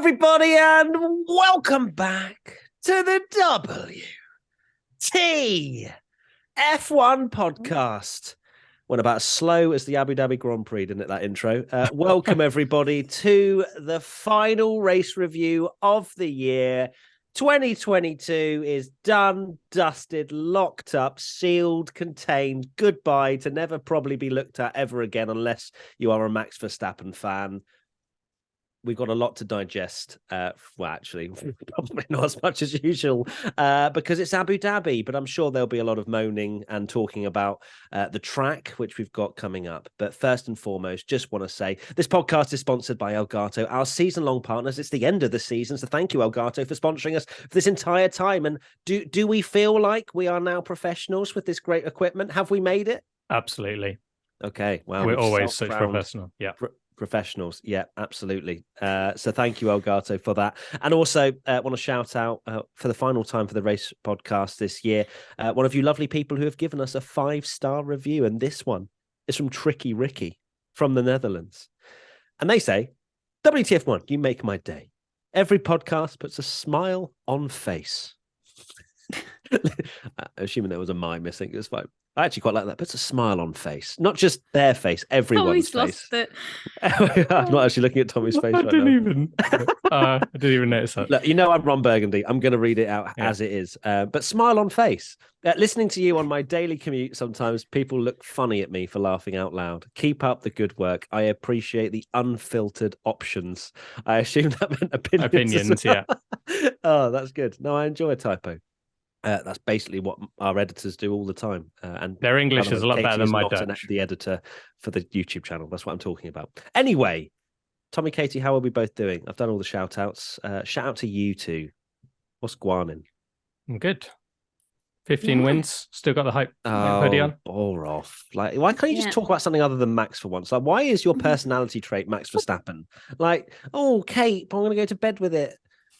everybody, and welcome back to the WTF1 podcast. Went about as slow as the Abu Dhabi Grand Prix, didn't it, that intro? Welcome, everybody, to the final race review of the year. 2022 is done, dusted, locked up, sealed, contained. Goodbye to never probably be looked at ever again unless you are a Max Verstappen fan. We've got a lot to digest. Well, actually, probably not as much as usual because it's Abu Dhabi, but I'm sure there'll be a lot of moaning and talking about the track, which we've got coming up. But first and foremost, just want to say this podcast is sponsored by Elgato, our season-long partners. It's the end of the season, so thank you, Elgato, for sponsoring us for this entire time. And do we feel like we are now professionals with this great equipment? Have we made it? Absolutely. Okay, well, we're always such professional. Yeah. Professionals, yeah, absolutely. So thank you, Elgato, for that. And also want to shout out for the final time for the race podcast this year, one of you lovely people who have given us a 5-star review. And this one is from Tricky Ricky from the Netherlands. And they say, WTF1, you make my day. Every podcast puts a smile on face. Assuming there was a mime missing, it's fine. I actually quite like that. Puts a smile on face, not just their face, everyone's face. Lost it. I'm not actually looking at Tommy's face right now. I didn't even notice that. Look, you know I'm Ron Burgundy. I'm going to read it out as it is. But smile on face. Listening to you on my daily commute, sometimes people look funny at me for laughing out loud. Keep up the good work. I appreciate the unfiltered options. I assume that meant opinions. Yeah. Oh, that's good. No, I enjoy a typo. That's basically what our editors do all the time. And their English is a lot better than my Dutch. The editor for the YouTube channel. That's what I'm talking about. Anyway, Tommy, Katie, how are we both doing? I've done all the shout outs. Shout out to you two. What's Guanin? I'm good. 15 wins. Still got the hype hoodie on. Bore off. Like, why can't you just talk about something other than Max for once? Like, why is your personality trait Max Verstappen? Like, oh, Kate, I'm going to go to bed with it.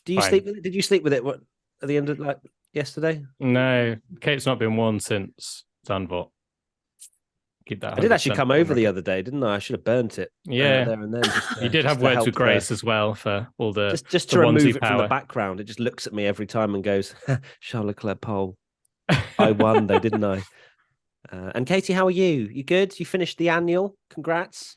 Do you sleep with it? Did you sleep with it at the end of yesterday? No, Kate's not been worn since Zandvoort. Keep that. I did actually come over the other day, didn't I? I should have burnt it. Yeah, there and then. You did have words with Grace as well for all the just to remove it from the background. It just looks at me every time and goes, Charles Leclerc pole. I won though, didn't I? And Katie, how are you? You good? You finished the annual? Congrats.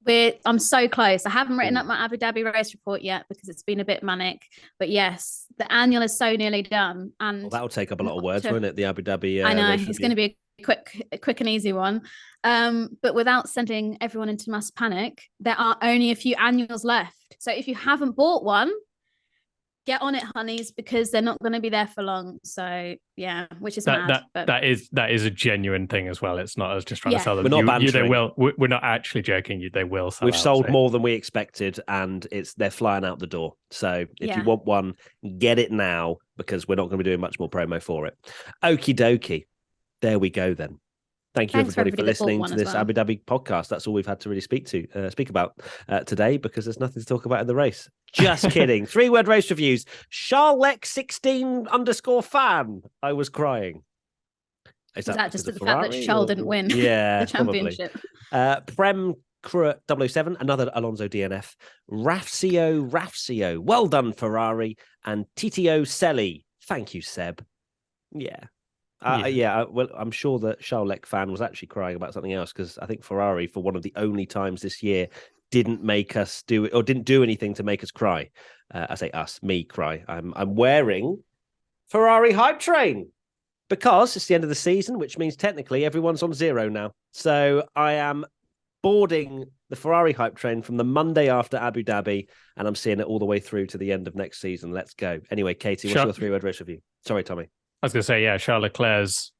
I'm so close. I haven't written up my Abu Dhabi race report yet because it's been a bit manic. But yes, the annual is so nearly done. And that'll take up a lot of words, won't it? The Abu Dhabi. I know it's going to be a quick and easy one. But without sending everyone into mass panic, there are only a few annuals left. So if you haven't bought one, get on it, honeys, because they're not going to be there for long. So yeah, which is mad. That is a genuine thing as well. It's not us just trying to sell them. We're not bantering. We're not actually joking. They will sell. We've sold more than we expected, and they're flying out the door. So if you want one, get it now because we're not going to be doing much more promo for it. Okie dokie. There we go then. Thank you, everybody for listening to this Abu Dhabi podcast. That's all we've had to really speak about today because there's nothing to talk about in the race. Just kidding. 3-word race reviews. Charlec 16_fan. I was crying. Is that just the fact that Charles didn't win the championship? Prem 007, another Alonso DNF. Rafcio. Well done, Ferrari. And Titio Selly. Thank you, Seb. Yeah. Well, I'm sure that Charlec fan was actually crying about something else because I think Ferrari, for one of the only times this year, didn't do anything to make us cry. I say us, me cry. I'm wearing Ferrari Hype Train because it's the end of the season, which means technically everyone's on 0 now. So I am boarding the Ferrari Hype Train from the Monday after Abu Dhabi, and I'm seeing it all the way through to the end of next season. Let's go. Anyway, Katie, what's your 3-word race review? Sorry, Tommy. I was going to say, Charles Leclerc's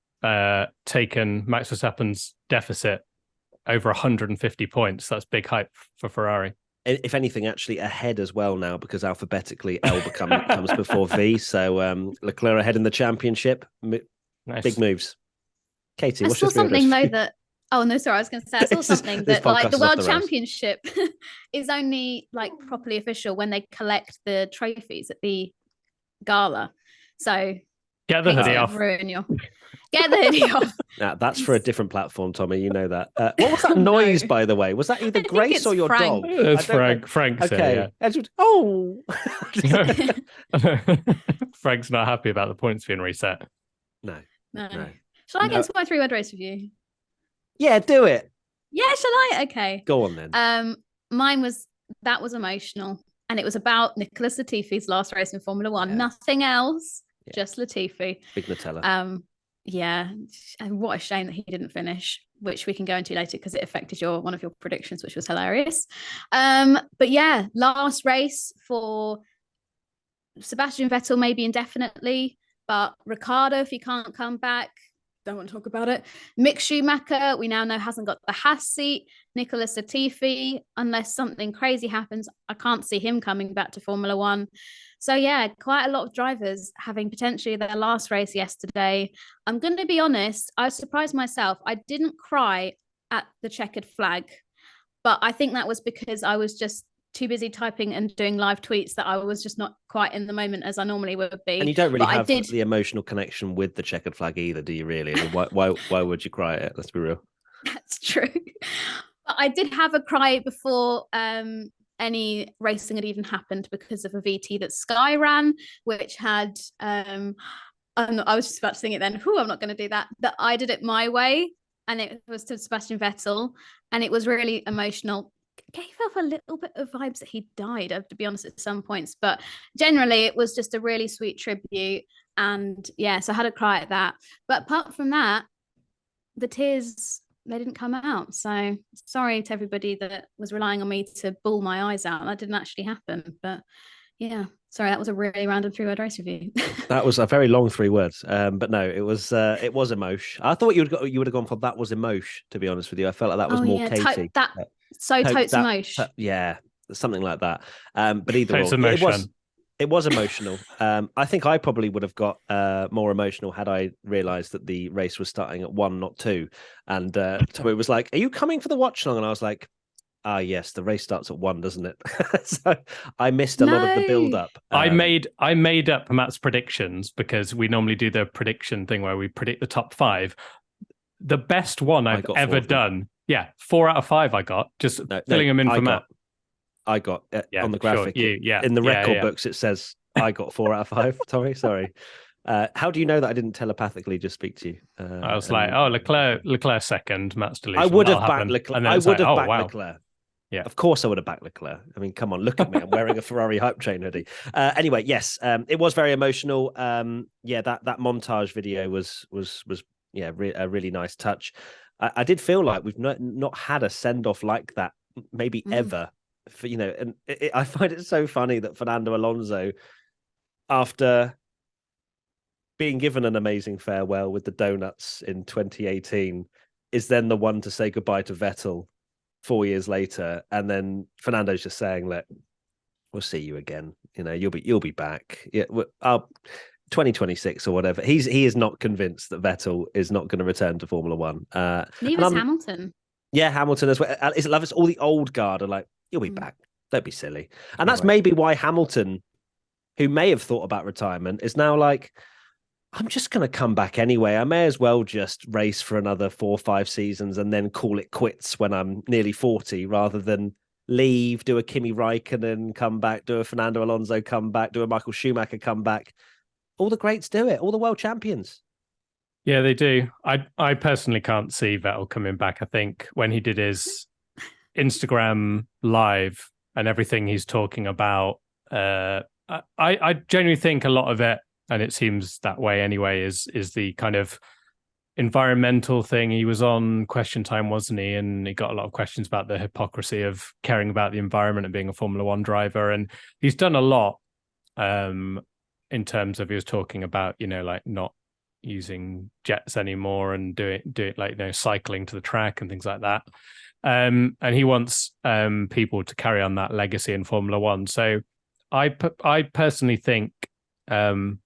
taken Max Verstappen's deficit over 150 points. That's big hype for Ferrari. If anything, actually ahead as well now because alphabetically L comes before V. So Leclerc ahead in the championship. Nice. Big moves. Katie, what's your something though that? Oh no, sorry, I was going to say I saw something that the World Championship is only properly official when they collect the trophies at the gala. So Get the hoodie off. Get the hoodie off. Now, that's for a different platform, Tommy. You know that. What was that noise, by the way? Was that either Grace or your Frank. dog? It's Frank's okay. Oh. Frank's not happy about the points being reset. No. Shall I get into my 3-word race review? Yeah, do it. Yeah, shall I? Okay. Go on then. Mine was emotional, and it was about Nicholas Latifi's last race in Formula One. Yeah. Nothing else, just Latifi. Big Nutella. Yeah, and what a shame that he didn't finish, which we can go into later because it affected one of your predictions, which was hilarious. But yeah, last race for Sebastian Vettel, maybe indefinitely, but Ricciardo, if he can't come back, don't want to talk about it. Mick Schumacher, we now know, hasn't got the Haas seat. Nicholas Latifi, unless something crazy happens, I can't see him coming back to Formula One. So yeah, quite a lot of drivers having potentially their last race yesterday. I'm going to be honest, I surprised myself. I didn't cry at the checkered flag, but I think that was because I was just too busy typing and doing live tweets that I was just not quite in the moment as I normally would be. And you don't really have the emotional connection with the checkered flag either, do you really? I mean, why would you cry at it? Let's be real. That's true. But I did have a cry before any racing had even happened because of a VT that Sky ran, which had I was just about to sing it then. I'm not going to do that. That I did it my way, and it was to Sebastian Vettel, and it was really emotional. Gave off a little bit of vibes that he died, to be honest, at some points, but generally it was just a really sweet tribute. And yeah, so I had a cry at that. But apart from that, the tears, they didn't come out. So sorry to everybody that was relying on me to bawl my eyes out. That didn't actually happen. But yeah, sorry, that was a really random 3-word race review. That was a very long 3 words. But no, it was emotion. I thought you would have gone for that was emotion, to be honest with you. I felt like that was more Katie. Totes emotion. Yeah, something like that. But either way, it was emotional. I think I probably would have got more emotional had I realised that the race was starting at 1, not 2. And Tommy was like, "Are you coming for the watch long?" And I was like, yes, the race starts at 1, doesn't it? So I missed a lot of the build up. I made up Matt's predictions because we normally do the prediction thing where we predict the top 5. The best one I've ever done. Yeah, 4 out of 5 I got. Just filling them in for Matt. I got on the graphic. Sure, in the record books, it says I got 4 out of 5. Tommy, sorry. How do you know that I didn't telepathically just speak to you? I was like, Leclerc second, Matt's delusional. I would have backed Leclerc. And then I would have backed Leclerc. Yeah, of course I would have backed Leclerc. I mean, come on, look at me. I'm wearing a Ferrari hype train hoodie. Anyway, yes, it was very emotional. That montage video was a really nice touch. I did feel like we've not had a send off like that maybe ever. And I find it so funny that Fernando Alonso, after being given an amazing farewell with the donuts in 2018, is then the one to say goodbye to Vettel 4 years later, and then Fernando's just saying, "Look, we'll see you again. You'll be back. Yeah, 2026 or whatever." He is not convinced that Vettel is not going to return to Formula One. Neither is Hamilton. Yeah, Hamilton as well. It's love. It's all the old guard are like, "You'll be back. Don't be silly." And that's maybe why Hamilton, who may have thought about retirement, is now like, "I'm just going to come back anyway. I may as well just race for another 4 or 5 seasons and then call it quits when I'm nearly 40, rather than leave, do a Kimi Raikkonen comeback, do a Fernando Alonso comeback, do a Michael Schumacher comeback." All the greats do it. All the world champions. Yeah, they do. I personally can't see Vettel coming back. I think when he did his Instagram live and everything he's talking about, I genuinely think a lot of it, and it seems that way anyway, is the kind of environmental thing. He was on Question Time, wasn't he? And he got a lot of questions about the hypocrisy of caring about the environment and being a Formula One driver. And he's done a lot in terms of, he was talking about, like not using jets anymore and do it like, cycling to the track and things like that. And he wants people to carry on that legacy in Formula One. So I personally think, and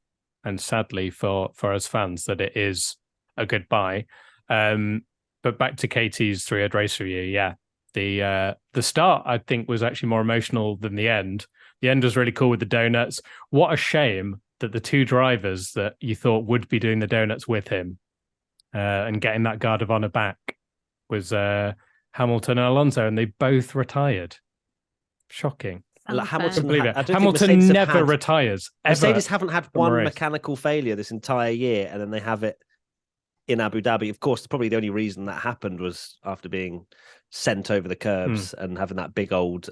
sadly for us fans, that it is a goodbye. But back to Katie's 3-word race review. Yeah, the start I think was actually more emotional than the end. The end was really cool with the donuts. What a shame that the two drivers that you thought would be doing the donuts with him and getting that guard of honor back was Hamilton and Alonso, and they both retired. Shocking. Like Hamilton, Hamilton never retires. Mercedes haven't had one mechanical failure this entire year, and then they have it in Abu Dhabi. Of course, probably the only reason that happened was after being sent over the curbs and having that big old,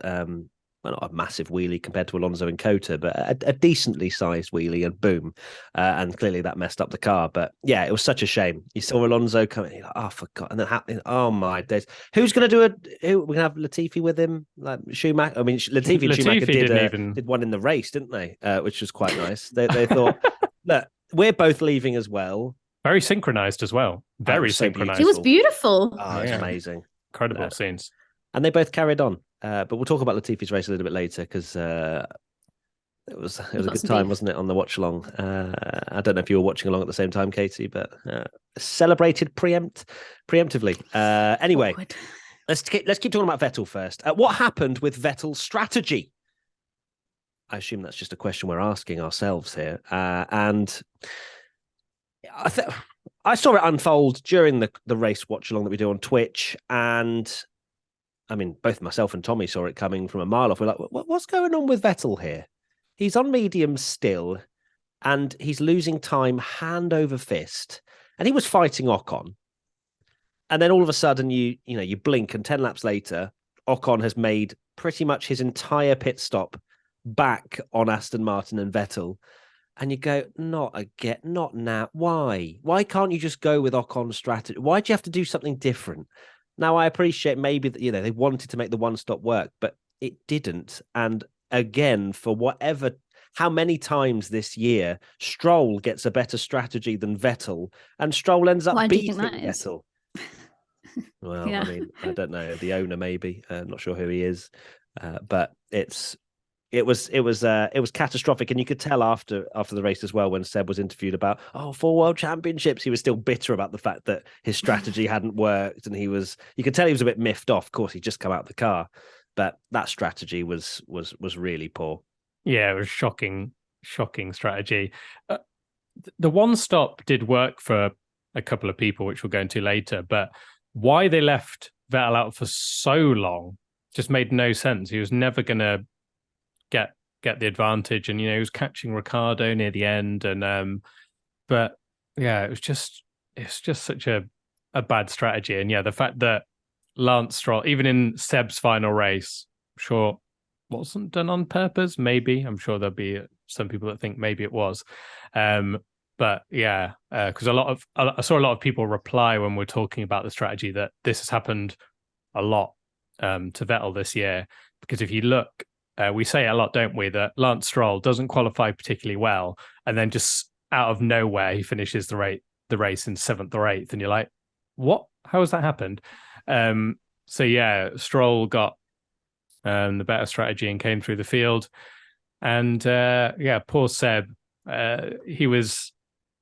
well, not a massive wheelie compared to Alonso and Cota, but a decently sized wheelie, and boom. And clearly that messed up the car. But yeah, it was such a shame. You saw Alonso coming, you're like, oh, for God. And then happening, oh my days. Who's going to do we're going to have Latifi with him? Like Schumacher? I mean, Latifi and Schumacher did one in the race, didn't they? Which was quite nice. They thought, look, we're both leaving as well. Very synchronized as well. Very synchronized. He was beautiful. Oh, it's amazing. Incredible scenes. And they both carried on. But we'll talk about Latifi's race a little bit later, because it was a good time, wasn't it, on the watch along? I don't know if you were watching along at the same time, Katie, but celebrated preemptively. Anyway, Awkward. let's keep talking about Vettel first. What happened with Vettel's strategy? I assume that's just a question we're asking ourselves here, and I saw it unfold during the race watch along that we do on Twitch, and I mean, both myself and Tommy saw it coming from a mile off. We're like, what's going on with Vettel here? He's on medium still, and he's losing time hand over fist. And he was fighting Ocon. And then all of a sudden, you blink, and 10 laps later, Ocon has made pretty much his entire pit stop back on Aston Martin and Vettel. And you go, not again, not now. Why? Why can't you just go with Ocon's strategy? Why do you have to do something different? Now, I appreciate maybe that, they wanted to make the one-stop work, but it didn't. And again, how many times this year, Stroll gets a better strategy than Vettel, and Stroll ends up beating Vettel. Well, yeah. I mean, I don't know. The owner, maybe. Not sure who he is. But it was catastrophic, and you could tell after the race as well, when Seb was interviewed about 4 world championships, he was still bitter about the fact that his strategy hadn't worked, and you could tell he was a bit miffed off. Of course, he'd just come out of the car, but that strategy was really poor. Yeah, it was shocking strategy. The one stop did work for a couple of people, which we'll go into later, but why they left Vettel out for so long just made no sense. He was never going to get the advantage, and he was catching Ricciardo near the end, and but yeah, it's just such a bad strategy. And yeah, the fact that Lance Stroll, even in Seb's final race, I'm sure wasn't done on purpose. Maybe, I'm sure there'll be some people that think maybe it was, but yeah, because I saw a lot of people reply when we're talking about the strategy that this has happened a lot to Vettel this year, because if you look. We say a lot, don't we, that Lance Stroll doesn't qualify particularly well, and then just out of nowhere he finishes the race in 7th or 8th, and you're like, what? How has that happened? So yeah, Stroll got the better strategy and came through the field, and poor Seb, he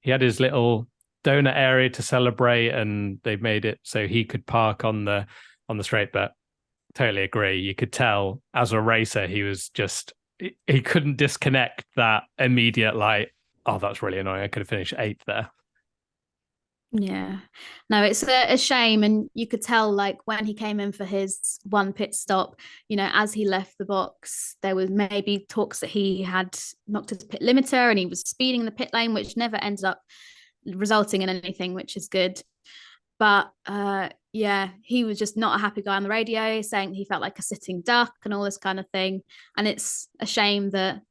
had his little donut area to celebrate, and they made it so he could park on the straight, but. Totally agree. You could tell as a racer, he couldn't disconnect that immediate, like, oh, that's really annoying. I could have finished 8th there. Yeah, no, it's a shame. And you could tell, like, when he came in for his one pit stop, as he left the box, there was maybe talks that he had knocked his pit limiter and he was speeding in the pit lane, which never ended up resulting in anything, which is good. But he was just not a happy guy on the radio, saying he felt like a sitting duck and all this kind of thing. And it's a shame that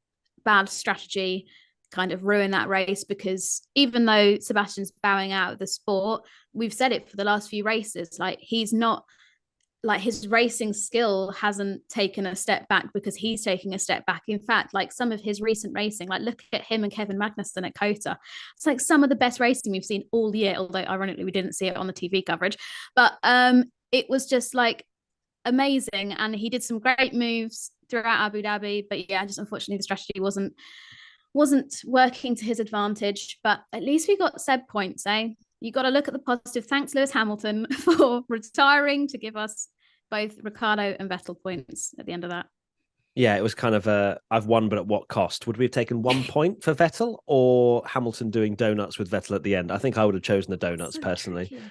bad strategy kind of ruined that race, because even though Sebastian's bowing out of the sport, we've said it for the last few races, like, he's not, like, his racing skill hasn't taken a step back because he's taking a step back. In fact, like, some of his recent racing, like, look at him and Kevin Magnussen at Cota. It's like some of the best racing we've seen all year, although ironically we didn't see it on the TV coverage. But it was just, like, amazing. And he did some great moves throughout Abu Dhabi. But yeah, just unfortunately the strategy wasn't working to his advantage. But at least we got Seb points, eh? You got to look at the positive. Thanks, Lewis Hamilton, for retiring to give us both Ricciardo and Vettel points at the end of that. Yeah, it was kind of I've won, but at what cost? Would we have taken 1 point for Vettel or Hamilton doing donuts with Vettel at the end? I think I would have chosen the donuts So personally. tricky.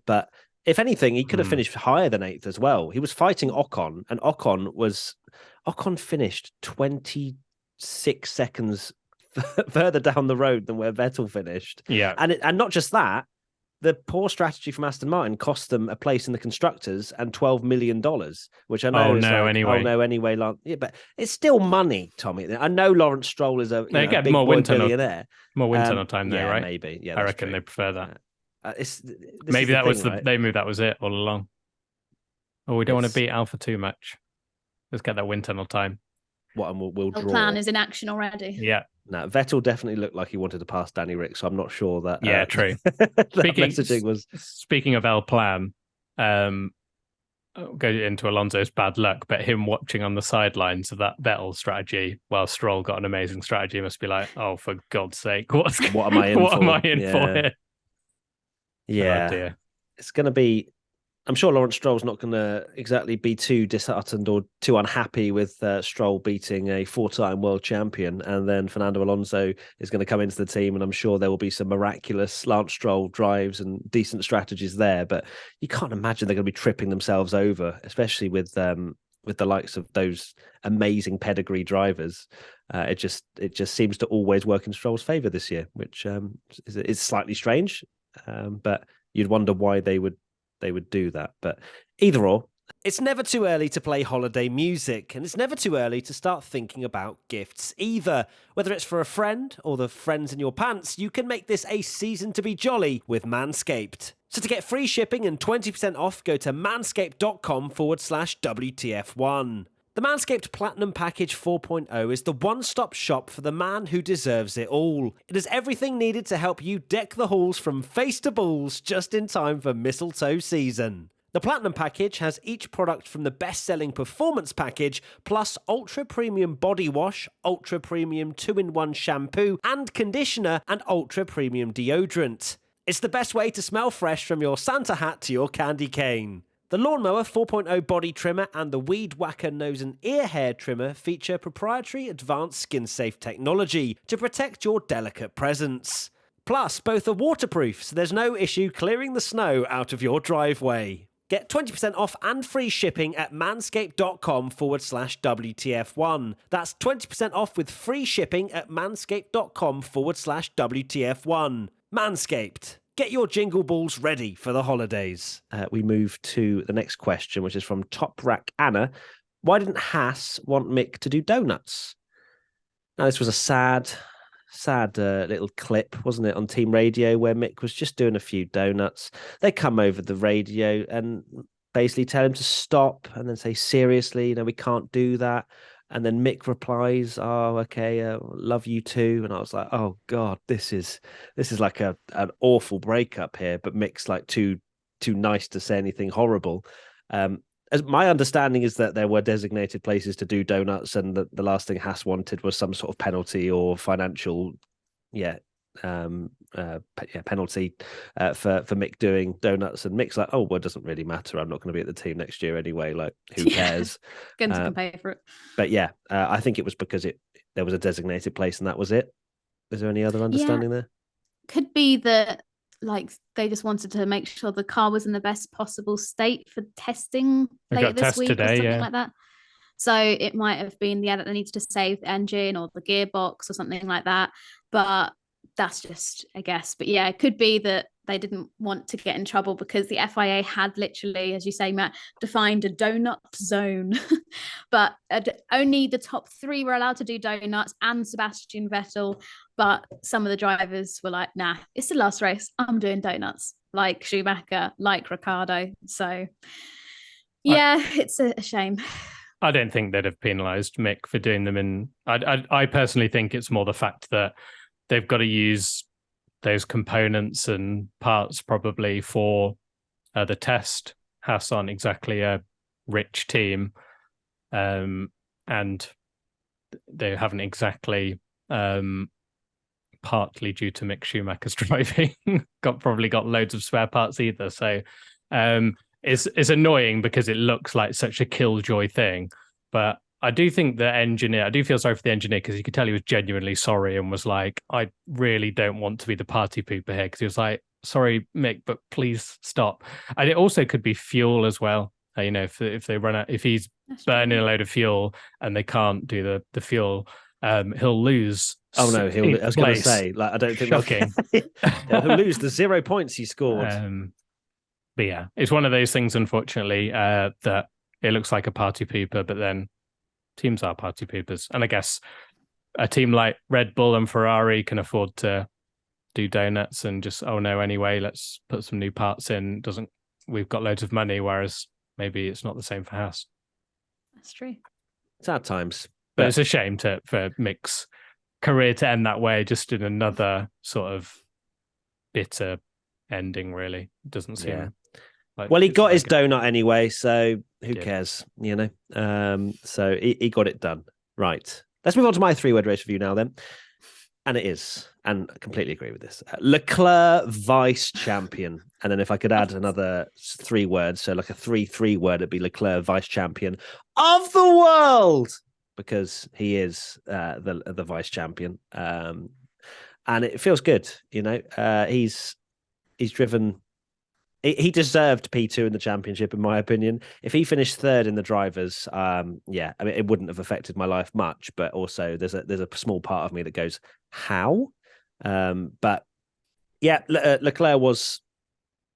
But if anything, he could have finished higher than 8th as well. He was fighting Ocon, and Ocon finished 26 seconds further down the road than where Vettel finished. Yeah. And not just that, the poor strategy from Aston Martin cost them a place in the constructors and $12 million, which I know anyway. Yeah, but it's still money, Tommy. I know Lawrence Stroll is a get big more boy wind tunnel, billionaire. more wind tunnel time, though, yeah, right? Maybe. Yeah, I reckon true. they prefer that. Maybe that was right? they knew that was it all along. Oh, we don't want to beat Alpha too much. Let's get that wind tunnel time. What, and we'll draw. The plan is in action already. Yeah. No, Vettel definitely looked like he wanted to pass Danny Rick, so I'm not sure that. Yeah, true. Speaking of El Plan, I'll go into Alonso's bad luck, but him watching on the sidelines of that Vettel strategy while Stroll got an amazing strategy must be like, oh, for God's sake, what am I in for? What am I in for here? Yeah, oh, dear. It's going to be. I'm sure Lawrence Stroll's not going to exactly be too disheartened or too unhappy with Stroll beating a 4-time world champion. And then Fernando Alonso is going to come into the team, and I'm sure there will be some miraculous Lance Stroll drives and decent strategies there. But you can't imagine they're going to be tripping themselves over, especially with the likes of those amazing pedigree drivers. It just seems to always work in Stroll's favour this year, which is slightly strange. But you'd wonder why they would do that. But either or, it's never too early to play holiday music, and it's never too early to start thinking about gifts either. Whether it's for a friend or the friends in your pants, you can make this a season to be jolly with Manscaped. So to get free shipping and 20% off, go to manscaped.com/WTF1. The Manscaped Platinum Package 4.0 is the one-stop shop for the man who deserves it all. It has everything needed to help you deck the halls from face to balls just in time for mistletoe season. The Platinum Package has each product from the best-selling Performance Package, plus ultra-premium body wash, ultra-premium 2-in-1 shampoo and conditioner, and ultra-premium deodorant. It's the best way to smell fresh from your Santa hat to your candy cane. The Lawnmower 4.0 body trimmer and the Weed Whacker nose and ear hair trimmer feature proprietary advanced skin-safe technology to protect your delicate presence. Plus, both are waterproof, so there's no issue clearing the snow out of your driveway. Get 20% off and free shipping at manscaped.com/WTF1. That's 20% off with free shipping at manscaped.com/WTF1. Manscaped. Get your jingle balls ready for the holidays. We move to the next question, which is from Top Rack Anna. Why didn't Haas want Mick to do donuts? Now, this was a sad little clip, wasn't it, on team radio where Mick was just doing a few donuts. They come over the radio and basically tell him to stop and then say, seriously, we can't do that. And then Mick replies, "Oh, okay, love you too." And I was like, "Oh God, this is like an awful breakup here." But Mick's like too nice to say anything horrible. As my understanding is that there were designated places to do donuts, and the last thing Haas wanted was some sort of penalty or financial, penalty for Mick doing donuts. And Mick's like, "Oh, well, it doesn't really matter. I'm not going to be at the team next year anyway. Like, who cares?" Guns can pay for it. But yeah, I think it was because there was a designated place and that was it. Is there any other understanding there? Could be that they just wanted to make sure the car was in the best possible state for testing later this week or something like that. So it might have been that they needed to save the engine or the gearbox or something like that. But that's just a guess. But yeah, it could be that they didn't want to get in trouble because the FIA had literally, as you say, Matt, defined a donut zone. But only the top 3 were allowed to do donuts, and Sebastian Vettel. But some of the drivers were like, nah, it's the last race. I'm doing donuts, like Schumacher, like Ricciardo. So yeah, it's a shame. I don't think they'd have penalised Mick for doing them I personally think it's more the fact that they've got to use those components and parts probably for the test. Haas aren't exactly a rich team, and they haven't exactly, partly due to Mick Schumacher's driving, probably got loads of spare parts either. So it's annoying because it looks like such a killjoy thing, but I do think the engineer, I do feel sorry for the engineer because you could tell he was genuinely sorry and was like, I really don't want to be the party pooper here, because he was like, sorry, Mick, but please stop. And it also could be fuel as well. If they run out, if he's burning a load of fuel and they can't do the fuel, he'll lose. Oh no, I was going to say, like, I don't think shocking. He'll lose the 0 points he scored. But yeah, it's one of those things, unfortunately, that it looks like a party pooper, but then teams are party poopers. And I guess a team like Red Bull and Ferrari can afford to do donuts and just, oh no, anyway, let's put some new parts in. We've got loads of money, whereas maybe it's not the same for Haas. That's true. Sad times. But it's a shame for Mick's career to end that way, just in another sort of bitter ending, really. It doesn't seem... Yeah. Well, he got his donut anyway, so who cares, So he got it done. Right. Let's move on to my 3-word race review now then. And it is, and I completely agree with this, Leclerc vice champion. And then if I could add another 3 words, so like a 3-3 word, it'd be Leclerc vice champion of the world, because he is the vice champion. And it feels good, he's driven... He deserved P2 in the championship, in my opinion. If he finished 3rd in the drivers, it wouldn't have affected my life much. But also, there's a small part of me that goes, how? But yeah, Leclerc was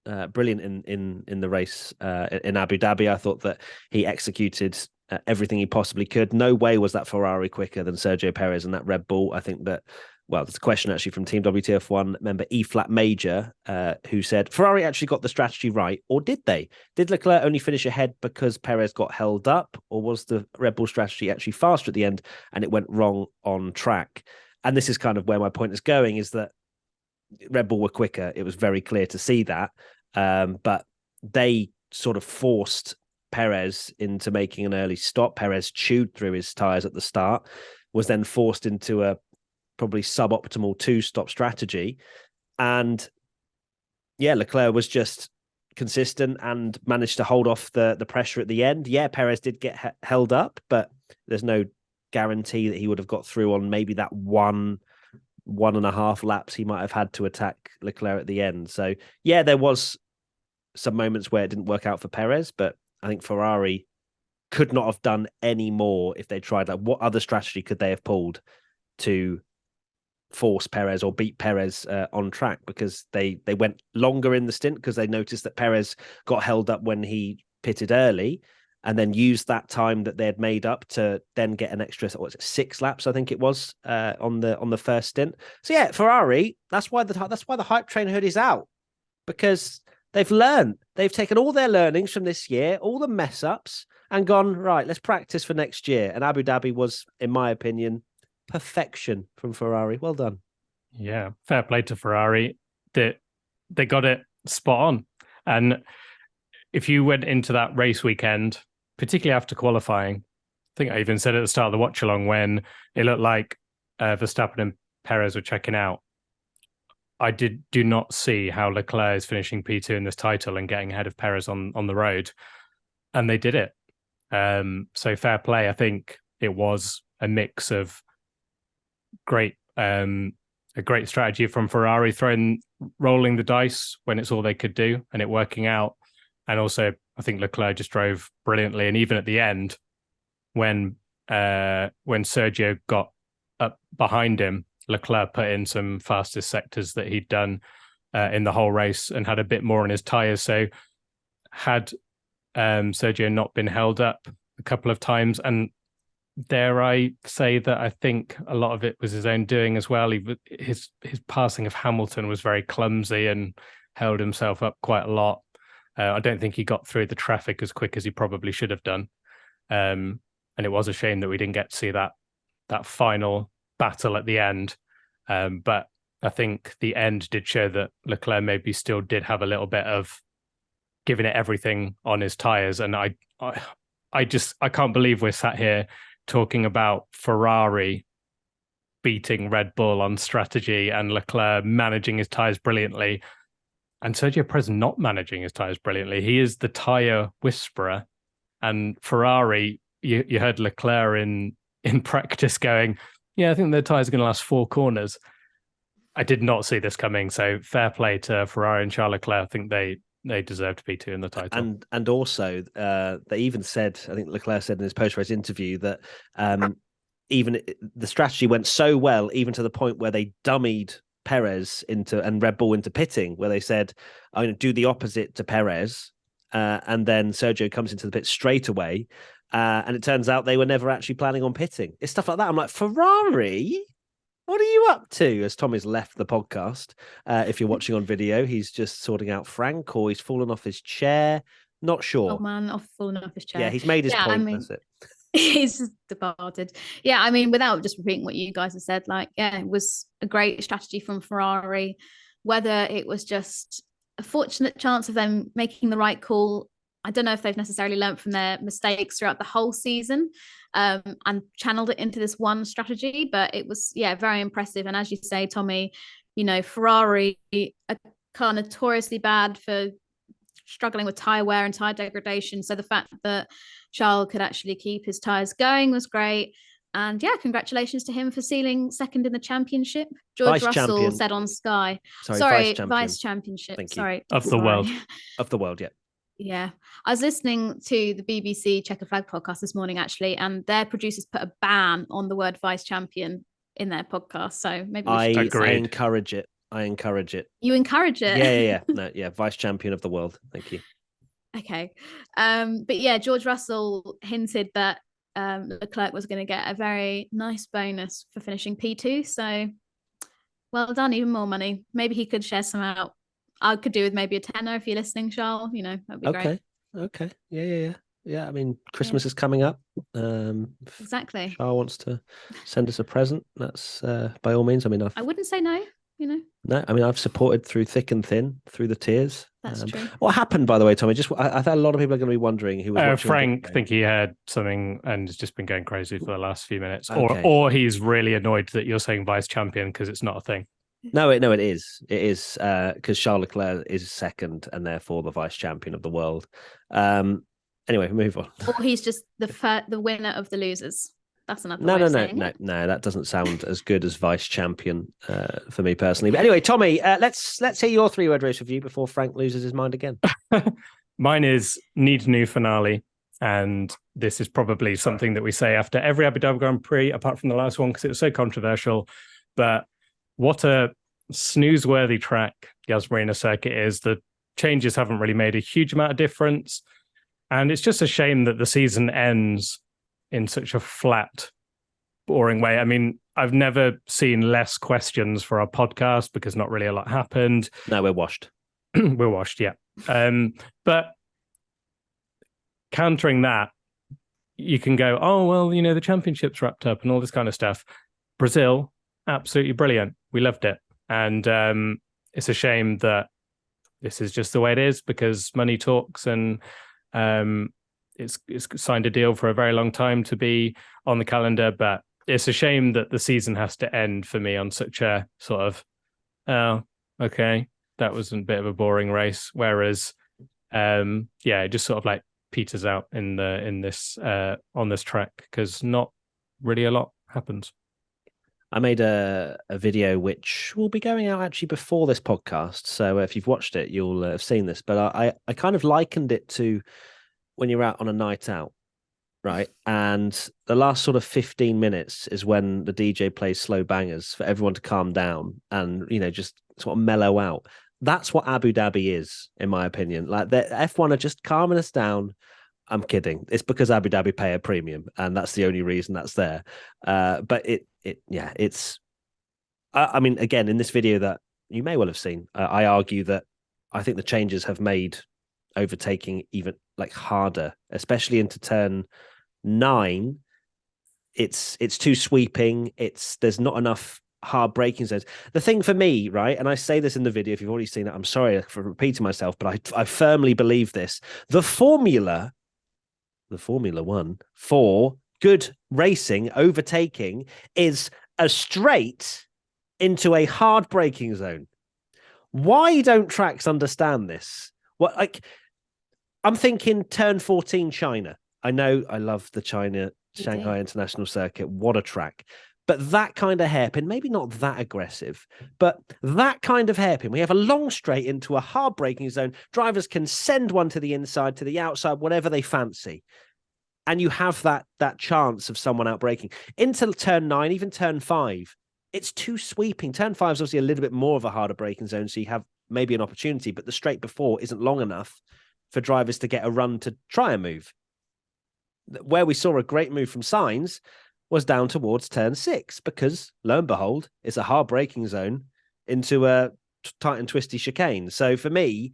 brilliant in the race in Abu Dhabi. I thought that he executed everything he possibly could. No way was that Ferrari quicker than Sergio Perez and that Red Bull. I think that... Well, there's a question actually from Team WTF1 member E-Flat Major, who said, Ferrari actually got the strategy right, or did they? Did Leclerc only finish ahead because Perez got held up, or was the Red Bull strategy actually faster at the end and it went wrong on track? And this is kind of where my point is going, is that Red Bull were quicker. It was very clear to see that. But they sort of forced Perez into making an early stop. Perez chewed through his tyres at the start, was then forced into a probably suboptimal 2-stop strategy. And yeah, Leclerc was just consistent and managed to hold off the pressure at the end. Yeah, Perez did get held up, but there's no guarantee that he would have got through on maybe that 1.5 laps he might have had to attack Leclerc at the end. So yeah, there was some moments where it didn't work out for Perez, but I think Ferrari could not have done any more if they tried. Like, what other strategy could they have pulled to force Perez or beat Perez on track? Because they went longer in the stint because they noticed that Perez got held up when he pitted early, and then used that time that they had made up to then get an extra 6 laps, I think it was, on the first stint. So yeah, Ferrari, that's why the hype train hood is out, because they've learned. They've taken all their learnings from this year, all the mess ups, and gone, right, let's practice for next year. And Abu Dhabi was, in my opinion, perfection from Ferrari. Well done. Yeah, fair play to Ferrari. They got it spot on. And if you went into that race weekend, particularly after qualifying, I think I even said at the start of the watch along, when it looked like Verstappen and Perez were checking out, I do not see how Leclerc is finishing P2 in this title and getting ahead of Perez on the road. And they did it. So fair play. I think it was a mix of a great strategy from Ferrari, rolling the dice when it's all they could do and it working out. And also, I think Leclerc just drove brilliantly. And even at the end, when Sergio got up behind him, Leclerc put in some fastest sectors that he'd done in the whole race and had a bit more on his tyres. So had Sergio not been held up a couple of times, and dare I say that I think a lot of it was his own doing as well. His passing of Hamilton was very clumsy and held himself up quite a lot. I don't think he got through the traffic as quick as he probably should have done. And it was a shame that we didn't get to see that final battle at the end. But I think the end did show that Leclerc maybe still did have a little bit of giving it everything on his tyres. And I can't believe we're sat here talking about Ferrari beating Red Bull on strategy and Leclerc managing his tyres brilliantly, and Sergio Perez not managing his tyres brilliantly. He is the tyre whisperer, and Ferrari you heard Leclerc in practice going, yeah, I think the tyres are going to last 4 corners. I did not see this coming. So fair play to Ferrari and Charles Leclerc. I think they deserve to be 2 in the title. And also, they even said, I think Leclerc said in his post-race interview that even the strategy went so well, even to the point where they dummied Perez and Red Bull into pitting, where they said, I'm going to do the opposite to Perez. And then Sergio comes into the pit straight away. And it turns out they were never actually planning on pitting. It's stuff like that. I'm like, Ferrari? What are you up to? As Tommy's left the podcast, if you're watching on video, he's just sorting out Frank, or he's fallen off his chair. Not sure. Oh man, fallen off his chair. Yeah, he's made his point. That's it. He's just departed. Yeah, I mean, without just repeating what you guys have said, like, yeah, it was a great strategy from Ferrari. Whether it was just a fortunate chance of them making the right call, I don't know if they've necessarily learned from their mistakes throughout the whole season and channeled it into this one strategy. But it was, yeah, very impressive. And as you say, Tommy, Ferrari are kind of notoriously bad for struggling with tyre wear and tyre degradation. So the fact that Charles could actually keep his tyres going was great. And yeah, congratulations to him for sealing second in the championship. George Russell said on Sky. Sorry, vice championship. Sorry. Of the world. Of the world, yeah. Yeah. I was listening to the BBC Checker Flag podcast this morning, actually, and their producers put a ban on the word vice champion in their podcast. So maybe I encourage it. I encourage it. You encourage it? Yeah. No, yeah. Vice champion of the world. Thank you. Okay. But yeah, George Russell hinted that Leclerc was going to get a very nice bonus for finishing P2. So well done, even more money. Maybe he could share some out. I could do with maybe a tenner if you're listening, Charles. That'd be great. Okay. Yeah. I mean, Christmas is coming up. Exactly. Charles wants to send us a present. That's by all means. I mean, I wouldn't say no. No, I mean, I've supported through thick and thin, through the tears. That's true. What happened, by the way, Tommy? I thought a lot of people are going to be wondering who was watching. Frank, I think he heard something and has just been going crazy for the last few minutes. Okay. Or he's really annoyed that you're saying vice champion because it's not a thing. No, it is. It is because Charles Leclerc is second and therefore the vice champion of the world. Anyway, move on. Or he's just the winner of the losers. That's another no, that doesn't sound as good as vice champion for me personally. But anyway, Tommy, let's hear your 3-word race review before Frank loses his mind again. Mine is need new finale. And this is probably something that we say after every Abu Dhabi Grand Prix, apart from the last one, because it was so controversial. But what a snooze-worthy track Yas Marina circuit is. The changes haven't really made a huge amount of difference. And it's just a shame that the season ends in such a flat, boring way. I mean, I've never seen less questions for our podcast because not really a lot happened. No, we're washed. We're washed, yeah. But countering that, you can go, oh, well, the championship's wrapped up and all this kind of stuff. Brazil, absolutely brilliant. We loved it. And it's a shame that this is just the way it is because money talks and it's signed a deal for a very long time to be on the calendar, but it's a shame that the season has to end for me on such a sort of, oh, okay, that was a bit of a boring race. Whereas, it just sort of like peters out on this track because not really a lot happens. I made a video which will be going out actually before this podcast. So if you've watched it, you'll have seen this. But I kind of likened it to when you're out on a night out, right? And the last sort of 15 minutes is when the DJ plays slow bangers for everyone to calm down and, just sort of mellow out. That's what Abu Dhabi is, in my opinion. Like the F1 are just calming us down. I'm kidding. It's because Abu Dhabi pay a premium, and that's the only reason that's there. But it's. I mean, again, in this video that you may well have seen, I argue that I think the changes have made overtaking even like harder, especially into turn 9. It's too sweeping. There's not enough hard braking zones. The thing for me, right, and I say this in the video, if you've already seen it, I'm sorry for repeating myself, but I firmly believe this. The Formula 1 for good racing, overtaking, is a straight into a hard braking zone. Why don't tracks understand this? I'm thinking turn 14 China. I know I love the Shanghai International Circuit. What a track. But that kind of hairpin, maybe not that aggressive, but that kind of hairpin, we have a long straight into a hard braking zone. Drivers can send one to the inside, to the outside, whatever they fancy. And you have that chance of someone out braking. Into turn 9, even turn 5, it's too sweeping. Turn 5 is obviously a little bit more of a harder braking zone, so you have maybe an opportunity, but the straight before isn't long enough for drivers to get a run to try and move. Where we saw a great move from Sainz was down towards turn 6, because lo and behold, it's a hard braking zone into a tight and twisty chicane. So for me,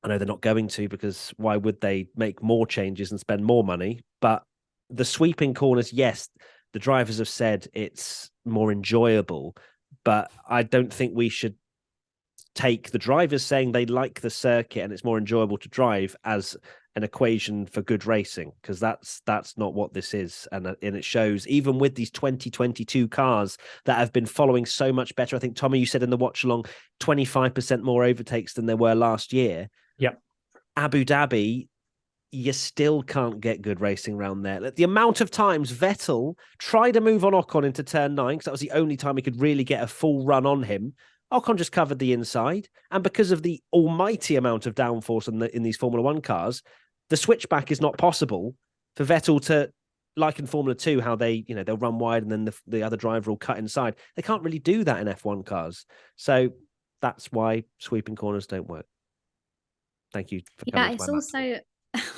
I know they're not going to, because why would they make more changes and spend more money? But the sweeping corners, yes, the drivers have said it's more enjoyable, but I don't think we should take the drivers saying they like the circuit and it's more enjoyable to drive as an equation for good racing, because that's not what this is. And it shows even with these 2022 cars that have been following so much better. I think, Tommy, you said in the watch along 25% more overtakes than there were last year. Yep. Abu Dhabi, you still can't get good racing around there. The amount of times Vettel tried to move on Ocon into turn 9, because that was the only time he could really get a full run on him. Ocon just covered the inside. And because of the almighty amount of downforce in these Formula One cars, the switchback is not possible for Vettel to, like in Formula 2, how they'll run wide and then the other driver will cut inside. They can't really do that in F1 cars. So that's why sweeping corners don't work. Thank you for coming. Yeah, it's also,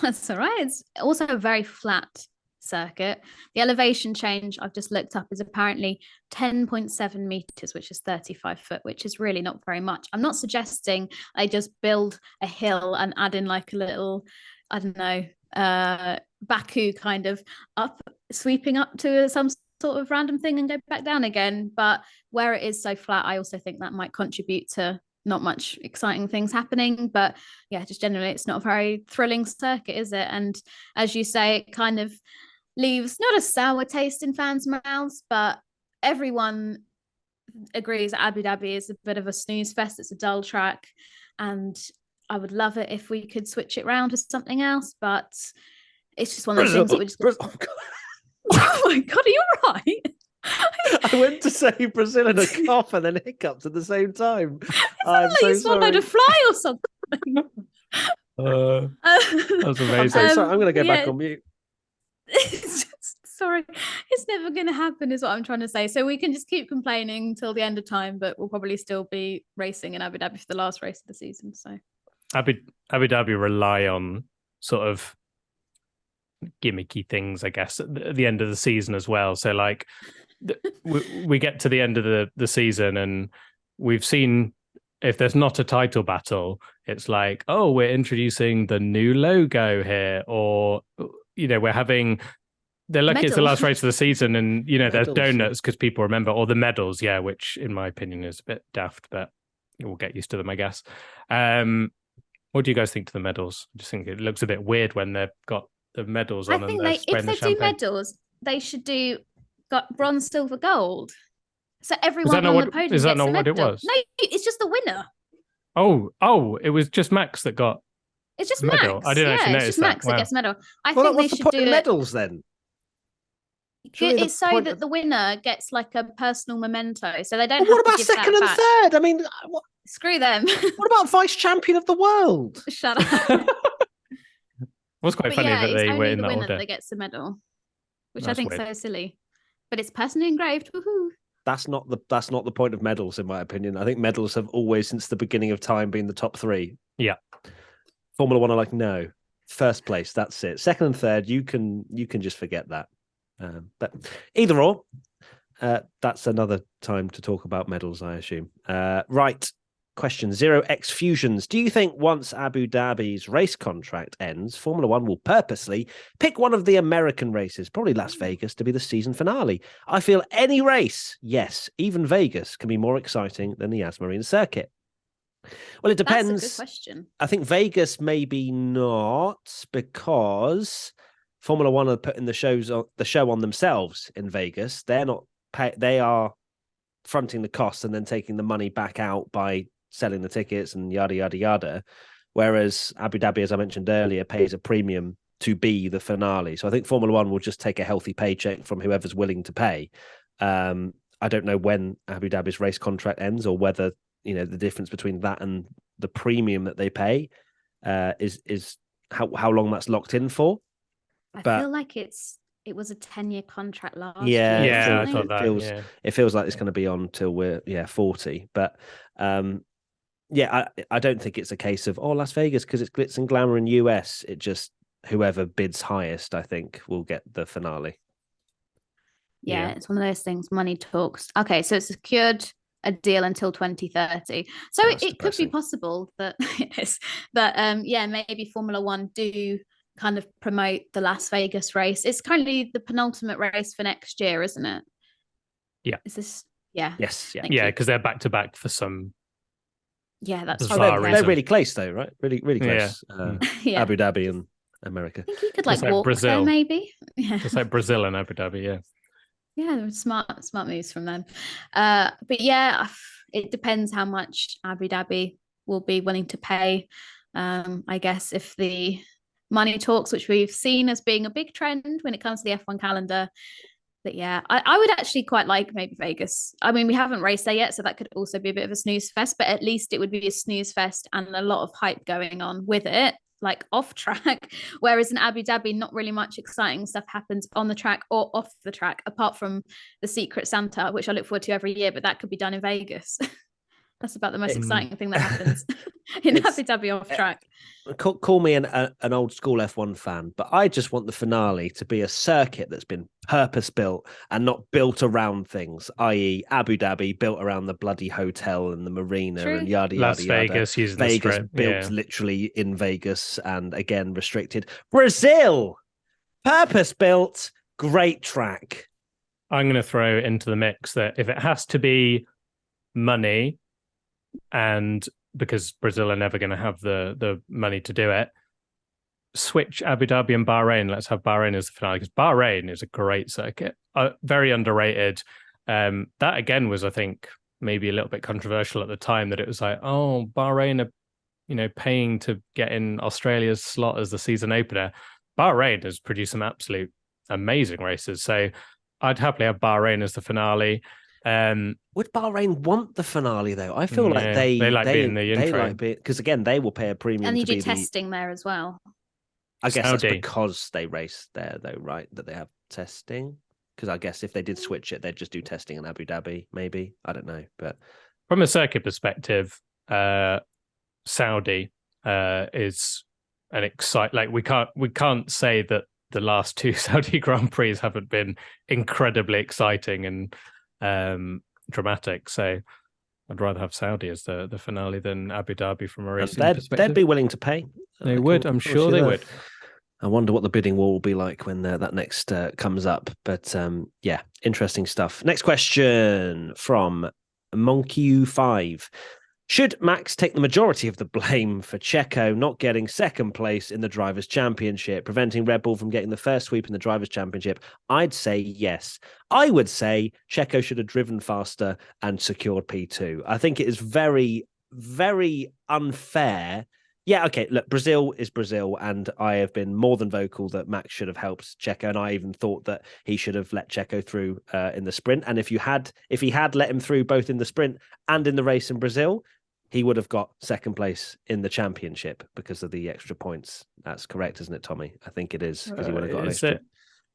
that's all right. It's also a very flat circuit. The elevation change I've just looked up is apparently 10.7 meters, which is 35 foot, which is really not very much. I'm not suggesting I just build a hill and add in like a little, I don't know, Baku kind of sweeping up to some sort of random thing and go back down again. But where it is so flat, I also think that might contribute to not much exciting things happening. But yeah, just generally, it's not a very thrilling circuit, is it? And as you say, it kind of leaves not a sour taste in fans' mouths, but everyone agrees that Abu Dhabi is a bit of a snooze fest. It's a dull track, and I would love it if we could switch it around with something else, but it's just one of those things that we just... Oh my God, are you right? I went to say Brazil in a cough and then hiccuped at the same time. I'm so you swallowed a fly or something. That's amazing. I'm so sorry. I'm going to go back on mute. Sorry, it's never going to happen, is what I'm trying to say. So we can just keep complaining till the end of time, but we'll probably still be racing in Abu Dhabi for the last race of the season. So Abu Dhabi rely on sort of gimmicky things, I guess, at the end of the season as well. So like we get to the end of the season and we've seen, if there's not a title battle, it's like, oh, we're introducing the new logo here, or we're having, they're lucky it's the last race of the season, and there's donuts because people remember, or the medals, which in my opinion is a bit daft, but we'll get used to them, I guess. What do you guys think to the medals? I just think it looks a bit weird when they've got the medals on. I think if they do medals, they should do bronze, silver, gold. So everyone on the podium. Is that not what it was? No, it's just the winner. Oh, it was just Max that got. It's just medal. Max. I didn't actually notice it's just Max that gets medal. I think they should do medals then. It's so that the winner gets like a personal memento, so they don't. What about second and third? I mean, screw them. What about vice champion of the world? Shut up. It was quite funny that they were in that order. That gets the medal, which I think is so silly, but it's personally engraved. Woohoo! That's not the point of medals, in my opinion. I think medals have always, since the beginning of time, been the top 3. Yeah. Formula One are like, no, first place, that's it. Second and third, you can just forget that. But either or, that's another time to talk about medals, I assume. Right. Question 0x Fusions. Do you think once Abu Dhabi's race contract ends, Formula One will purposely pick one of the American races, probably Las Vegas, to be the season finale? I feel any race, yes, even Vegas, can be more exciting than the Yas Marina circuit. Well, it depends. That's a good question. I think Vegas maybe not, because Formula One are putting the show on themselves in Vegas. They are fronting the costs and then taking the money back out by selling the tickets and yada, yada, yada. Whereas Abu Dhabi, as I mentioned earlier, pays a premium to be the finale. So I think Formula One will just take a healthy paycheck from whoever's willing to pay. I don't know when Abu Dhabi's race contract ends, or whether the difference between that and the premium that they pay is how long that's locked in for. I feel like it was a 10-year contract last year. Yeah, I thought that. It feels like it's going to be on till we're 40. But I don't think it's a case of Las Vegas because it's glitz and glamour in US. It just whoever bids highest, I think, will get the finale. Yeah, it's one of those things. Money talks. Okay, so it's secured a deal until 2030. So it could be possible that maybe Formula One do kind of promote the Las Vegas race. It's currently the penultimate race for next year, isn't it? Yeah. Is this? Yeah. Yes. Yeah, because they're back to back for some. Yeah, that's bizarre they're really close though, right? Really, really close. Yeah. Abu Dhabi and America. I think you could walk Brazil. there, maybe. Yeah. It's like Brazil and Abu Dhabi. Yeah. Yeah, there were smart moves from them. But yeah, it depends how much Abu Dhabi will be willing to pay. I guess if the money talks, which we've seen as being a big trend when it comes to the F1 calendar, but yeah, I would actually quite like maybe Vegas. I mean, we haven't raced there yet, so that could also be a bit of a snooze fest, but at least it would be a snooze fest and a lot of hype going on with it, like off track. Whereas in Abu Dhabi, not really much exciting stuff happens on the track or off the track, apart from the Secret Santa, which I look forward to every year, but that could be done in Vegas. That's about the most exciting thing that happens in Abu Dhabi off track. Call me an old school F1 fan, but I just want the finale to be a circuit that's been purpose built and not built around things, i.e. Abu Dhabi built around the bloody hotel and the marina and yada, yada, Las Vegas, yada. Using Vegas the built literally in Vegas and again restricted. Brazil, purpose built, great track. I'm going to throw into the mix that if it has to be money, and because Brazil are never going to have the money to do it, switch Abu Dhabi and Bahrain. Let's have Bahrain as the finale, because Bahrain is a great circuit, very underrated. That again was, I think, maybe a little bit controversial at the time, that it was like, Bahrain are paying to get in Australia's slot as the season opener. Bahrain has produced some absolute amazing races, so I'd happily have Bahrain as the finale. Would Bahrain want the finale though? I feel like they like being the intro. They like because again they will pay a premium. And you to do testing there as well. I guess Saudi. that's because they race there though, right? That they have testing. Because I guess if they did switch it, they'd just do testing in Abu Dhabi. Maybe, I don't know. But from a circuit perspective, Saudi is an exciting. Like we can't say that the last two Saudi Grand Prix haven't been incredibly exciting and dramatic. So I'd rather have Saudi as the finale than Abu Dhabi from a racing perspective. They'd be willing to pay. They would. I'm sure they would. I wonder what the bidding war will be like when that next comes up. But yeah, interesting stuff. Next question from Monkey5. Should Max take the majority of the blame for Checo not getting second place in the Drivers' Championship, preventing Red Bull from getting the first sweep in the Drivers' Championship? I'd say yes. I would say Checo should have driven faster and secured P2. I think it is very, very unfair. Yeah, okay, look, Brazil is Brazil, and I have been more than vocal that Max should have helped Checo, and I even thought that he should have let Checo through in the sprint. And if he had let him through both in the sprint and in the race in Brazil, he would have got second place in the championship because of the extra points. That's correct, isn't it, Tommy? I think it is, because he would have got an extra.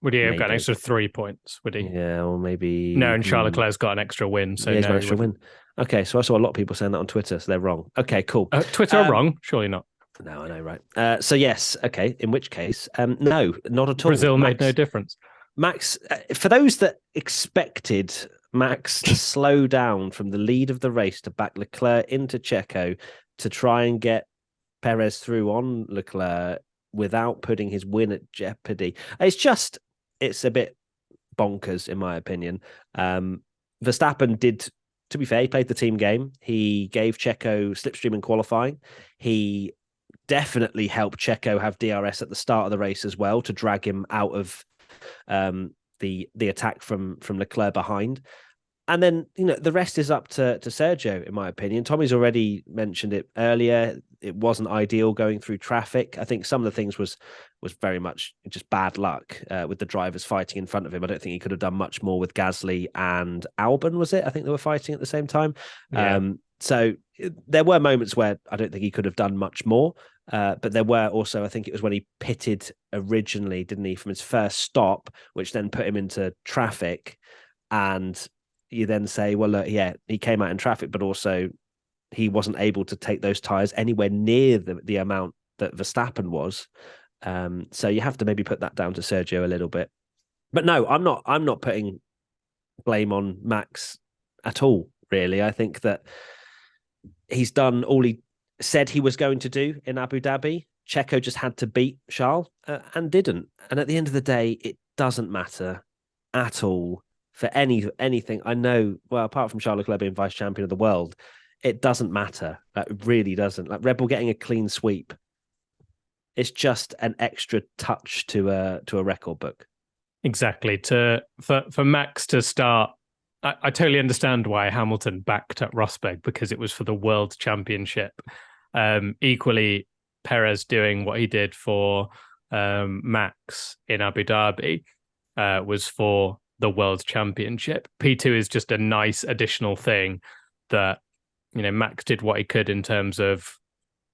Would he have got an extra 3 points? Would he? Yeah, or maybe. No, and Charles Leclerc's got an extra win. So he's no, got an extra win. Okay, so I saw a lot of people saying that on Twitter, so they're wrong. Okay, cool. Twitter are wrong? Surely not. No, I know, right? So yes, okay. In which case, no, not at all. Brazil made no difference. Max, for those that expected Max to slow down from the lead of the race to back Leclerc into Checo to try and get Perez through on Leclerc without putting his win at jeopardy, it's a bit bonkers in my opinion. Verstappen did, to be fair, he played the team game. He gave Checo slipstream in qualifying. He definitely helped Checo have DRS at the start of the race as well to drag him out of the attack from Leclerc behind. And then, the rest is up to Sergio, in my opinion. Tommy's already mentioned it earlier. it wasn't ideal going through traffic. I think some of the things was very much just bad luck with the drivers fighting in front of him. I don't think he could have done much more with Gasly and Albon, was it? I think they were fighting at the same time. Yeah. So there were moments where I don't think he could have done much more. But there were also, I think it was when he pitted originally, didn't he, from his first stop, which then put him into traffic. And you then say, well, look, yeah, he came out in traffic, but also he wasn't able to take those tyres anywhere near the amount that Verstappen was. So you have to maybe put that down to Sergio a little bit. But no, I'm not putting blame on Max at all, really. I think that he's done all he said he was going to do in Abu Dhabi. Checo just had to beat Charles and didn't. And at the end of the day, it doesn't matter at all for anything. I know, well, apart from Charles Leclerc being vice champion of the world, it doesn't matter. It really doesn't. Like Red Bull getting a clean sweep, it's just an extra touch to a record book. Exactly. For Max to start, I totally understand why Hamilton backed at Rosberg, because it was for the World Championship. Equally, Perez doing what he did for Max in Abu Dhabi was for the World Championship. P2 is just a nice additional thing that, you know, Max did what he could in terms of,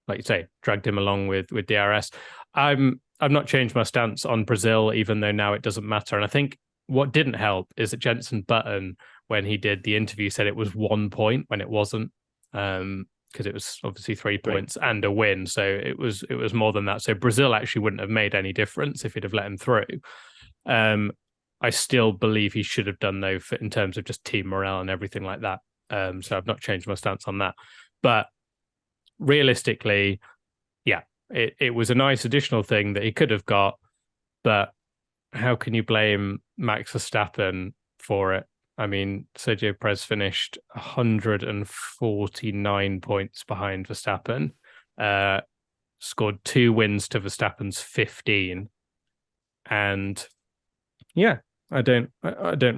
like you say, dragged him along with DRS. I've not changed my stance on Brazil, even though now it doesn't matter. And I think what didn't help is that Jenson Button, when he did the interview, said it was 1 point when it wasn't, because it was obviously 3 points and a win. So it was more than that. So Brazil actually wouldn't have made any difference if he'd have let him through. I still believe he should have done, though, in terms of just team morale and everything like that. So I've not changed my stance on that. But realistically, yeah, it was a nice additional thing that he could have got. But how can you blame Max Verstappen for it? I mean, Sergio Perez finished 149 points behind Verstappen, scored 2 wins to Verstappen's 15. And yeah, I don't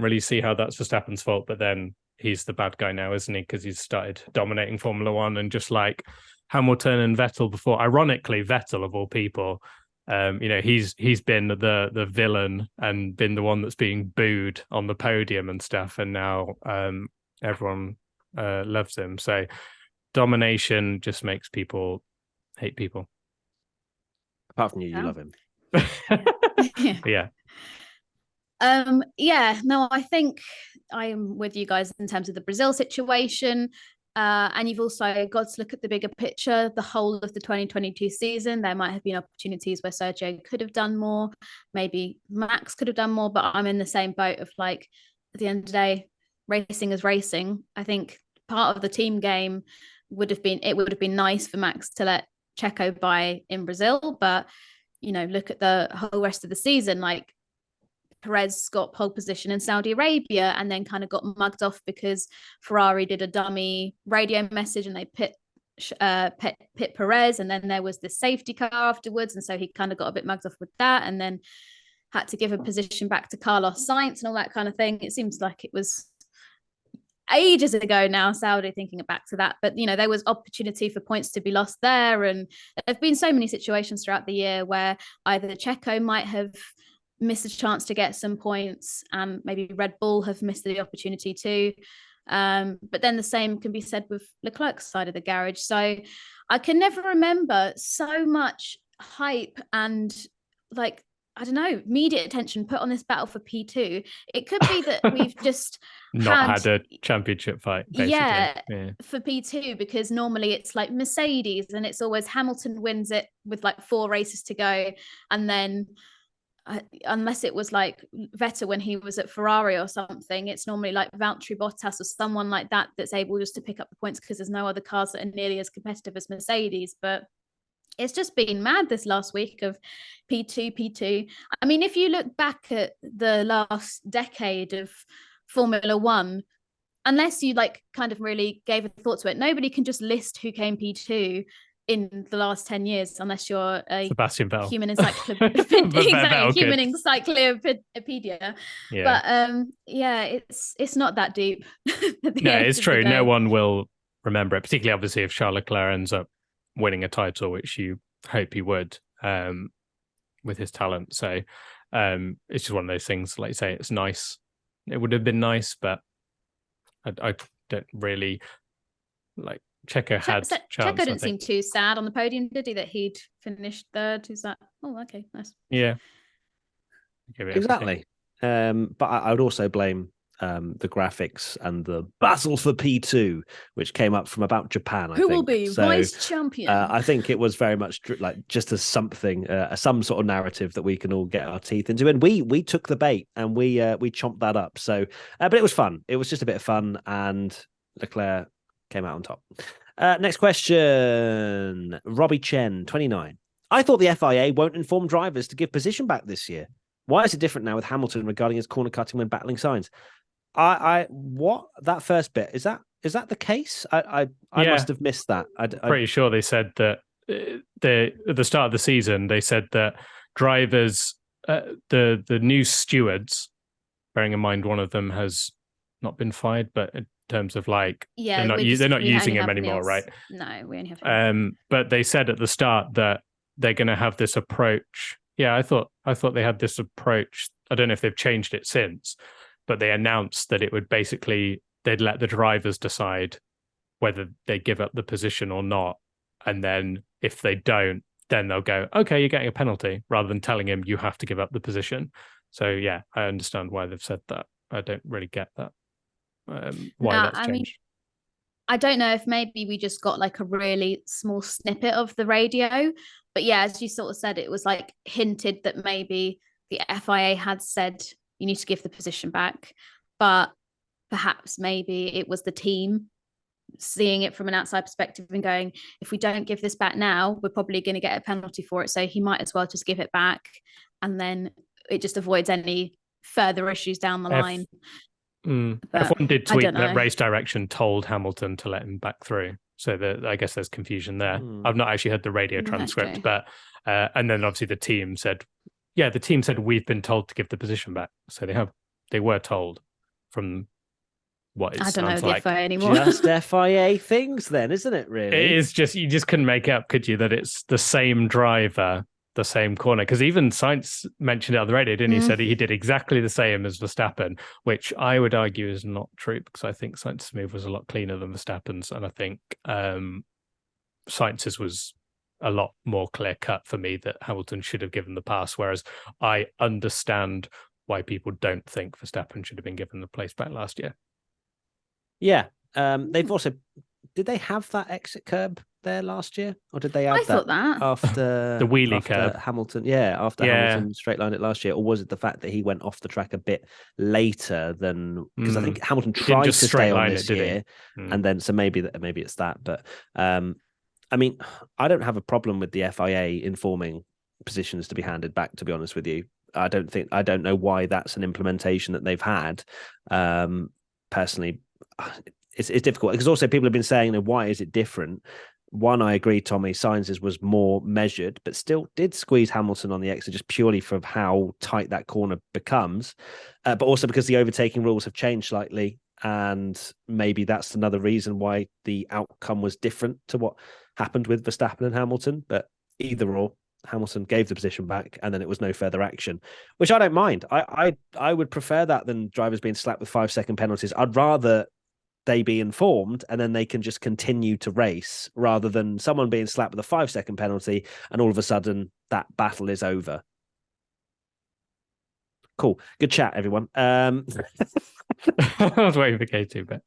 really see how that's Verstappen's fault, but then he's the bad guy now, isn't he? Because he's started dominating Formula One, and just like Hamilton and Vettel before, ironically, Vettel of all people, he's been the villain and been the one that's being booed on the podium and stuff, and now everyone loves him. So domination just makes people hate people. Apart from you love him. Yeah. No, I think I am with you guys in terms of the Brazil situation. And you've also got to look at the bigger picture, the whole of the 2022 season. There might have been opportunities where Sergio could have done more. Maybe Max could have done more, but I'm in the same boat of, like, at the end of the day, racing is racing. I think part of the team game would have been nice for Max to let Checo by in Brazil, but, you know, look at the whole rest of the season. Like, Perez got pole position in Saudi Arabia and then kind of got mugged off because Ferrari did a dummy radio message and they pit Perez, and then there was this safety car afterwards, and so he kind of got a bit mugged off with that, and then had to give a position back to Carlos Sainz and all that kind of thing. It seems like it was ages ago now, Saudi, thinking back to that, but, you know, there was opportunity for points to be lost there, and there have been so many situations throughout the year where either Checo might have missed a chance to get some points, and maybe Red Bull have missed the opportunity too. But then the same can be said with Leclerc's side of the garage. So I can never remember so much hype and, like, I don't know, media attention put on this battle for P2. It could be that we've just not had a championship fight, basically. Yeah, for P2, because normally it's like Mercedes and it's always Hamilton wins it with like 4 races to go, and then unless it was like Vettel when he was at Ferrari or something, it's normally like Valtteri Bottas or someone like that that's able just to pick up the points because there's no other cars that are nearly as competitive as Mercedes. But it's just been mad this last week of P2. I mean, if you look back at the last decade of Formula One, unless you like kind of really gave a thought to it, nobody can just list who came P2 in the last 10 years unless you're a Sebastian Vettel. Human encyclopedia. Human encyclopedia. Yeah. But it's not that deep. No, it's true. No one will remember it, particularly obviously if Charles Leclerc ends up winning a title, which you hope he would with his talent. So it's just one of those things, like you say, it's nice. It would have been nice, but I don't really like. Checo had chance. Checo didn't seem too sad on the podium, did he? That he'd finished third. Who's that? Oh, okay, nice. Yeah, exactly. But I would also blame the graphics and the battle for P2, which came up from about Japan. Who will be vice champion? I think it was very much like just as something, some sort of narrative that we can all get our teeth into. And we took the bait and we chomped that up. So, but it was fun. It was just a bit of fun, and Leclerc came out on top. Next question. Robbie Chen, 29. I thought the FIA won't inform drivers to give position back this year. Why is it different now with Hamilton regarding his corner cutting when battling signs? What that first bit is that the case? I must have missed that. Pretty sure they said that at the start of the season they said that drivers, the new stewards, bearing in mind one of them has not been fired, but in terms of like they're not using him anymore, right? No, we only have. But they said at the start that they're going to have this approach. Yeah, I thought they had this approach. I don't know if they've changed it since, but they announced that it would basically, they'd let the drivers decide whether they give up the position or not. And then if they don't, then they'll go, okay, you're getting a penalty, rather than telling him you have to give up the position. So yeah, I understand why they've said that. I don't really get that. Why that's changed. I don't know if maybe we just got like a really small snippet of the radio, but yeah, as you sort of said, it was like hinted that maybe the FIA had said you need to give the position back, but perhaps maybe it was the team seeing it from an outside perspective and going, if we don't give this back now, we're probably going to get a penalty for it, so he might as well just give it back, and then it just avoids any further issues down the line. F1 did tweet that race direction told Hamilton to let him back through, so I guess there's confusion there. I've not actually heard the radio transcript, but and then obviously the team said we've been told to give the position back, so they were told from what it sounds like. FIA anymore. Just FIA things then, isn't it, really? It is just, you just couldn't make it up, could you, that it's the same driver, the same corner? Because even Sainz mentioned it on the radio, didn't he? Said he did exactly the same as Verstappen, which I would argue is not true, because I think Sainz's move was a lot cleaner than Verstappen's, and I think Sainz's was a lot more clear cut for me that Hamilton should have given the pass, whereas I understand why people don't think Verstappen should have been given the place back last year. Yeah. They've also, did they have that exit curb there last year, or did they add that after the wheelie curb? Hamilton, Hamilton straight lined it last year, or was it the fact that he went off the track a bit later than, because I think Hamilton tried to stay on this year, and then so maybe it's that. But I mean, I don't have a problem with the FIA informing positions to be handed back, to be honest with you. I don't know why that's an implementation that they've had. Personally, it's difficult, because also people have been saying, why is it different? One, I agree, Tommy, Sainz's was more measured, but still did squeeze Hamilton on the exit, just purely from how tight that corner becomes. But also because the overtaking rules have changed slightly, and maybe that's another reason why the outcome was different to what happened with Verstappen and Hamilton. But either or, Hamilton gave the position back, and then it was no further action, which I don't mind. I would prefer that than drivers being slapped with 5-second penalties. I'd rather they be informed and then they can just continue to race, rather than someone being slapped with a 5-second penalty and all of a sudden that battle is over. Cool. Good chat, everyone. I was waiting for Katie, but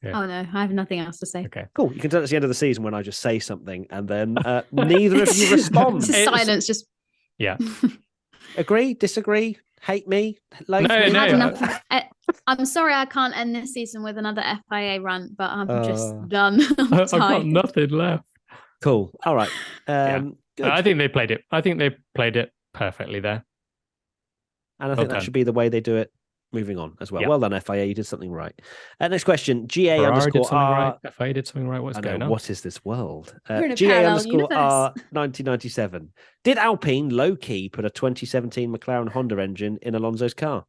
yeah. Oh no, I have nothing else to say. Okay, cool. You can tell it's the end of the season when I just say something and then neither of you respond. Silence. Just agree, disagree, hate me, like no. I'm sorry I can't end this season with another FIA rant, but I'm just done. I've got nothing left. Cool. All right. Good. I think they played it perfectly there, and I think that should be the way they do it moving on as well. Yep. Well done, FIA. You did something right. Next question. GA_R. FIA did something right. What's going on? What is this world? GA_R 1997. Did Alpine low-key put a 2017 McLaren Honda engine in Alonso's car?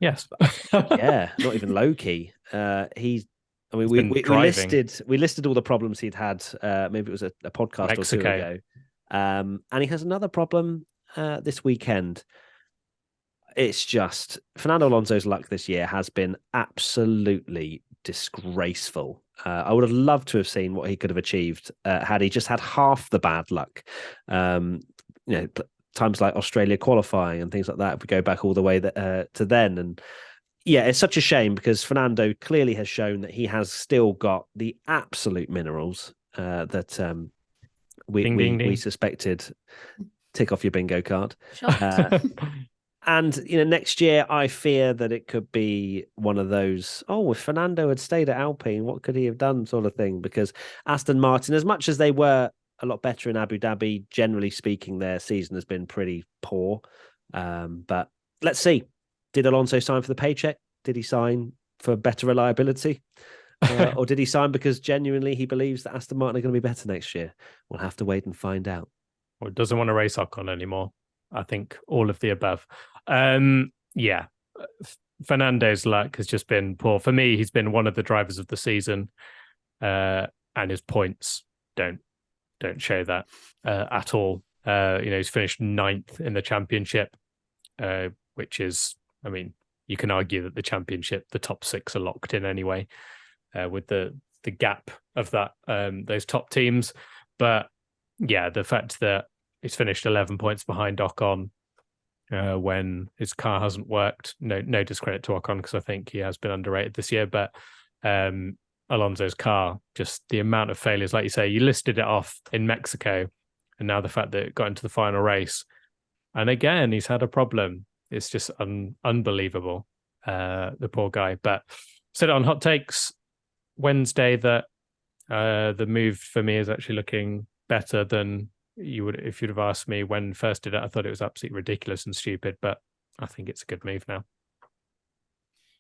Yes. Yeah, not even low-key. He I mean, we listed all the problems he'd had. Maybe it was a podcast or two ago. And he has another problem this weekend. It's just Fernando Alonso's luck this year has been absolutely disgraceful. I would have loved to have seen what he could have achieved had he just had half the bad luck. Times like Australia qualifying and things like that. If we go back all the way to then, and yeah, it's such a shame because Fernando clearly has shown that he has still got the absolute minerals that we suspected. Tick off your bingo card. And next year, I fear that it could be one of those, if Fernando had stayed at Alpine, what could he have done sort of thing? Because Aston Martin, as much as they were a lot better in Abu Dhabi, generally speaking, their season has been pretty poor. But let's see. Did Alonso sign for the paycheck? Did he sign for better reliability? Or did he sign because genuinely he believes that Aston Martin are going to be better next year? We'll have to wait and find out. Or doesn't want to race Ocon anymore. I think all of the above. Fernando's luck has just been poor. For me, he's been one of the drivers of the season, and his points don't show that at all. He's finished 9th in the championship, which is, I mean, you can argue that the championship, the top 6 are locked in anyway, with the gap of that those top teams. But yeah, the fact that he's finished 11 points behind Ocon when his car hasn't worked. No discredit to Ocon because I think he has been underrated this year. But Alonso's car, just the amount of failures, like you say, you listed it off in Mexico, and now the fact that it got into the final race, and again he's had a problem. It's just unbelievable, the poor guy. But said it on Hot Takes Wednesday that the move for me is actually looking better than you would if you'd have asked me when first did it. I thought it was absolutely ridiculous and stupid, but I think it's a good move now.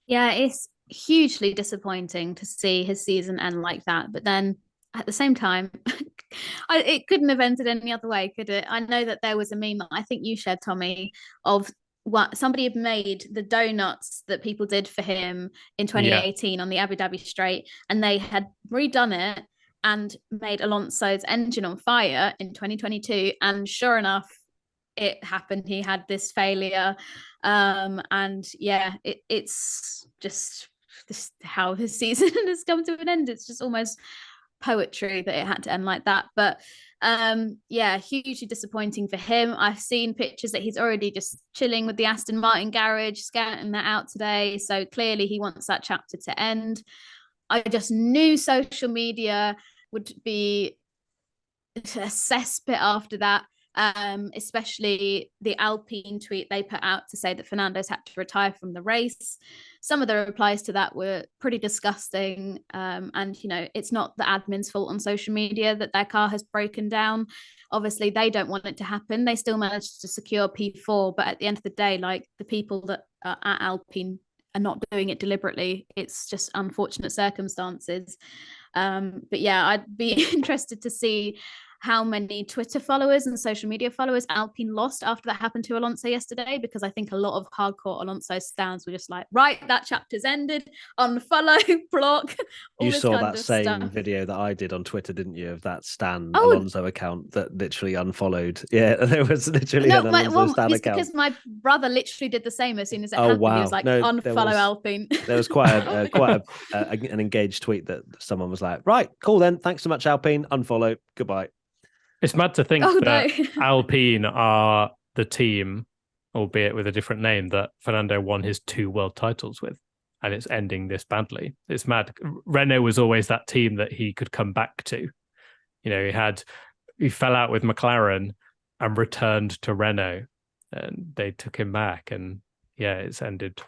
Yeah, it's hugely disappointing to see his season end like that. But then at the same time, it couldn't have ended any other way, could it? I know that there was a meme that I think you shared, Tommy, of what somebody had made the donuts that people did for him in 2018 on the Abu Dhabi Straight, and they had redone it and made Alonso's engine on fire in 2022. And sure enough, it happened. He had this failure. It's just how his season has come to an end. It's just almost poetry that it had to end like that. But hugely disappointing for him. I've seen pictures that he's already just chilling with the Aston Martin garage, scouting that out today. So clearly he wants that chapter to end. I just knew social media would be a cesspit after that, especially the Alpine tweet they put out to say that Fernando's had to retire from the race. Some of the replies to that were pretty disgusting. And it's not the admin's fault on social media that their car has broken down. Obviously, they don't want it to happen. They still managed to secure P4. But at the end of the day, like, the people that are at Alpine are not doing it deliberately. It's just unfortunate circumstances. But yeah, I'd be interested to see how many Twitter followers and social media followers Alpine lost after that happened to Alonso yesterday, because I think a lot of hardcore Alonso stands were just like, right, that chapter's ended, unfollow, block. You saw that same video that I did on Twitter, didn't you, of that Stan Alonso account that literally unfollowed. Yeah, there was literally an Alonso Stan account. Because my brother literally did the same as soon as it happened. Wow. He was like, unfollow Alpine. There was quite an engaged tweet that someone was like, right, cool then, thanks so much Alpine, unfollow, goodbye. It's mad to think that Alpine are the team, albeit with a different name, that Fernando won his 2 world titles with, and it's ending this badly. It's mad. Renault was always that team that he could come back to. He fell out with McLaren and returned to Renault, and they took him back, and it's ended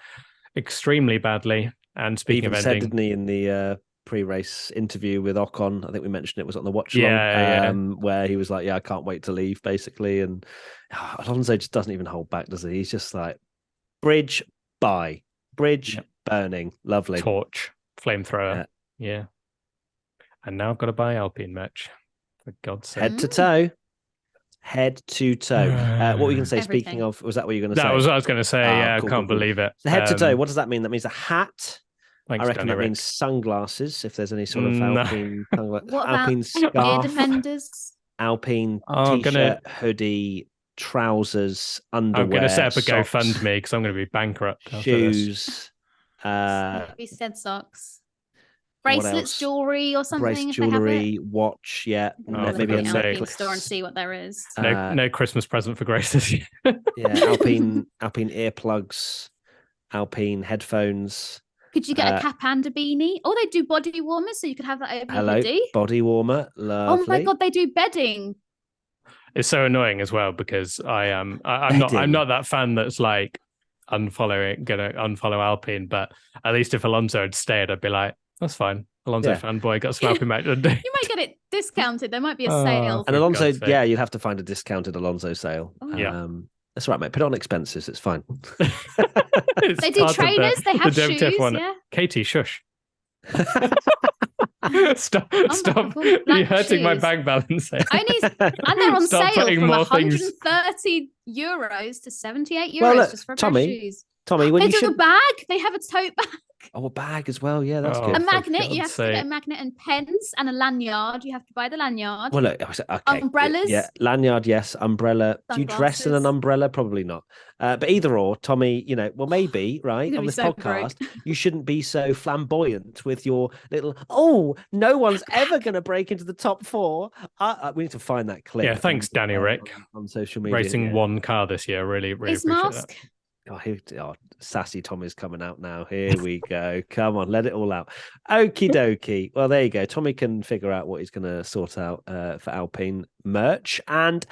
extremely badly. And speaking of ending, said, didn't he, in the pre-race interview with Ocon, I think we mentioned it was on the watch along, where he was like, I can't wait to leave, basically. And Alonso just doesn't even hold back, does he? He's just like, bridge burning, lovely, torch, flamethrower. Yeah. And now I've got to buy Alpine merch, for God's sake. Head to toe. What were you going to say? Everything. Speaking of, was that what you were going to say? That was what I was going to say. Cool, I can't believe it. So head to toe, what does that mean? That means a hat, Thanks, I reckon Danny that Rick. means sunglasses, if there's any sort of No. Alpine What about Alpine ear scarf, defenders? Alpine I'm t-shirt, hoodie, trousers, I'm underwear, going to set up a socks, GoFundMe because I'm going to be bankrupt after this. shoes. Maybe said socks, What bracelets, else? jewelry, or something. Bracelet, if they have it. jewelry, watch. Yeah, Oh, Look for maybe a at the God's Alpine necklace. store and see what there is. No Christmas present for Grace. Yeah, Alpine earplugs, Alpine headphones. Could you get a cap and a beanie? Oh, they do body warmers, so you could have that over your Hello, hoodie. body warmer. Lovely. Oh my god, they do bedding. It's so annoying as well because I'm Bedding. not that fan that's like gonna unfollow Alpine, but at least if Alonso had stayed, I'd be like, that's fine. Alonso Yeah. fanboy got some Alpine match. You might get it discounted. There might be a sale. And For Alonso, God's sake. yeah, you'd have to find a discounted Alonso sale. Oh. Yeah. That's all right, mate. Put it on expenses. It's fine. It's They do part of trainers. They have the shoes. WTF1. Yeah. Katie, shush. Stop! back for You're blank hurting my shoes. bank balance. Here. And they're on Stop sale putting from more things- 130 euros to 78 euros Well, look, just for a Tommy, pair of shoes. Tommy, when They you do should... a bag. They have a tote bag, Oh, a bag as well. Yeah, that's Oh. good. a for magnet. You God's have to get a sake. magnet and pens and a lanyard. You have to buy the lanyard. Well, look, okay. Umbrellas? Yeah, lanyard, yes. Umbrella. Do you dress in an Sunglasses. umbrella? Probably not. But either or, Tommy, well, maybe, right, You're on gonna be this so podcast, broke. you shouldn't be so flamboyant with your little, oh, no one's ever going to break into the top four. We need to find that clip. Yeah, thanks, and Danny play it Rick. On social media. Racing yeah. one car this year. Really, really His appreciate mask. that. Sassy Tommy's coming out now. Here we go. Come on, let it all out. Okie dokie. Well, there you go. Tommy can figure out what he's going to sort out for Alpine merch. And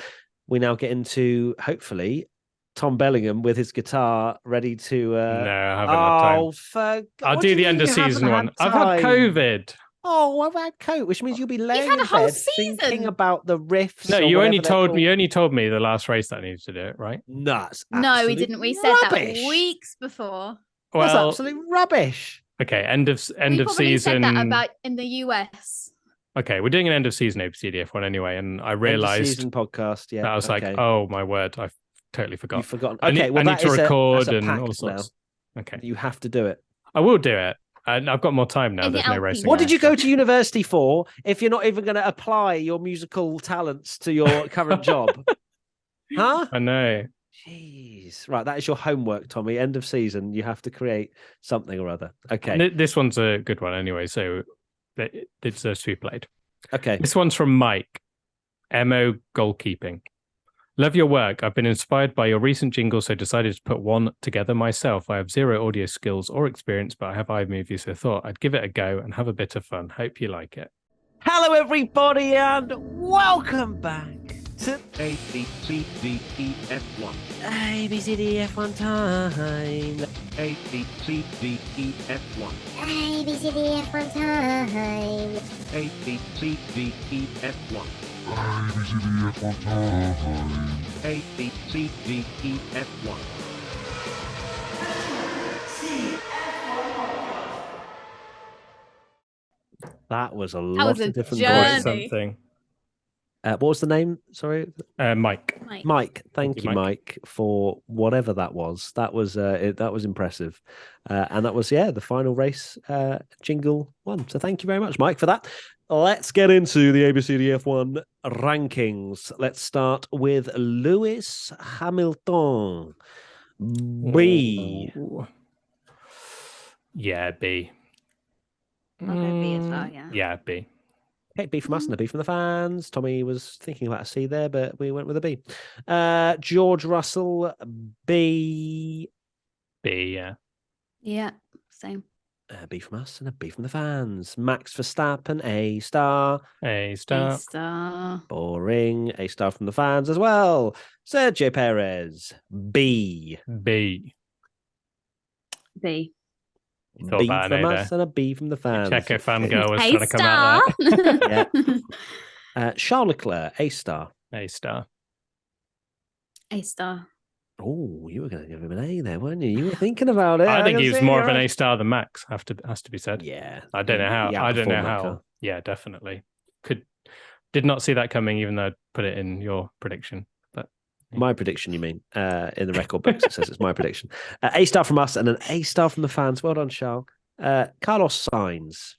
we now get into, hopefully, Tom Bellingham with his guitar ready to... No, I haven't had time. Oh, for... I'll what do you the mean end of you haven't season one. had I've had time? COVID. Oh, I've had COVID, which means you'll be laying had a in whole bed thinking season. about the riffs. No, or you only whatever they're told called. me the last race that I needed to do it, right? Nuts. No, we didn't. We said rubbish. that weeks before. That's Well, absolute rubbish. okay, end We of probably season. said that about in the US. Okay, we're doing an end of season ABCDF1 anyway, and I End of realized season podcast. Yeah, that I was okay. like, oh my word, I've totally forgot. You've forgotten. I Okay, need, well, I need that to is record that's a and all pact sorts. Okay, You have to do it. I will do it. And I've got more time now. In the There's no Alpine racing. What did you left. go to university for if you're not even going to apply your musical talents to your current job? Huh? I know. Jeez. Right, that is your homework, Tommy. End of season. You have to create something or other. Okay. And this one's a good one anyway, so it deserves to be played. Okay. This one's from Mike. MO Goalkeeping. Love your work. I've been inspired by your recent jingle, so decided to put one together myself. I have zero audio skills or experience, but I have iMovie, so thought I'd give it a go and have a bit of fun. Hope you like it. Hello, everybody, and welcome back to ABCDEF1. ABCDF1 time. ABCDEF1. ABCDF1 time. ABCDEF1. ABCDF1 time. ABCDEF1. That was a That lot was a of different journey. voices. Something. What was the name? Sorry, Mike. Mike. Thank you, Mike. Mike, for whatever that was. That was that was impressive, and that was the final race jingle one. So thank you very much, Mike, for that. Let's get into the ABCDF1 rankings. Let's start with Lewis Hamilton. B. Ooh. Yeah, B. I'll go B as well, yeah. Yeah, B. Okay, B from us and a B from the fans. Tommy was thinking about a C there, but we went with a B. George Russell, B. B, yeah. Yeah, same. A B from us and a B from the fans. Max Verstappen, A star. A A star. star. Boring. A star from the fans as well. Sergio Perez, B. B. B. You thought B about from an A us and a B from the fans. Checo fangirl was A trying to come out star. Yeah. Charles Leclerc, A star. there. A star. A star. Oh, you were going to give him an A there, weren't you? You were thinking about it. I think can he was see more of an you. A star than Max. Has to be said. Yeah. I don't know how. He I don't know outperformed that how. car. Yeah, definitely. Did not see that coming, even though I put it in your prediction. But My prediction, you mean? In the record books, it says it's my prediction. A star from us and an A star from the fans. Well done, Charles. Carlos Sainz.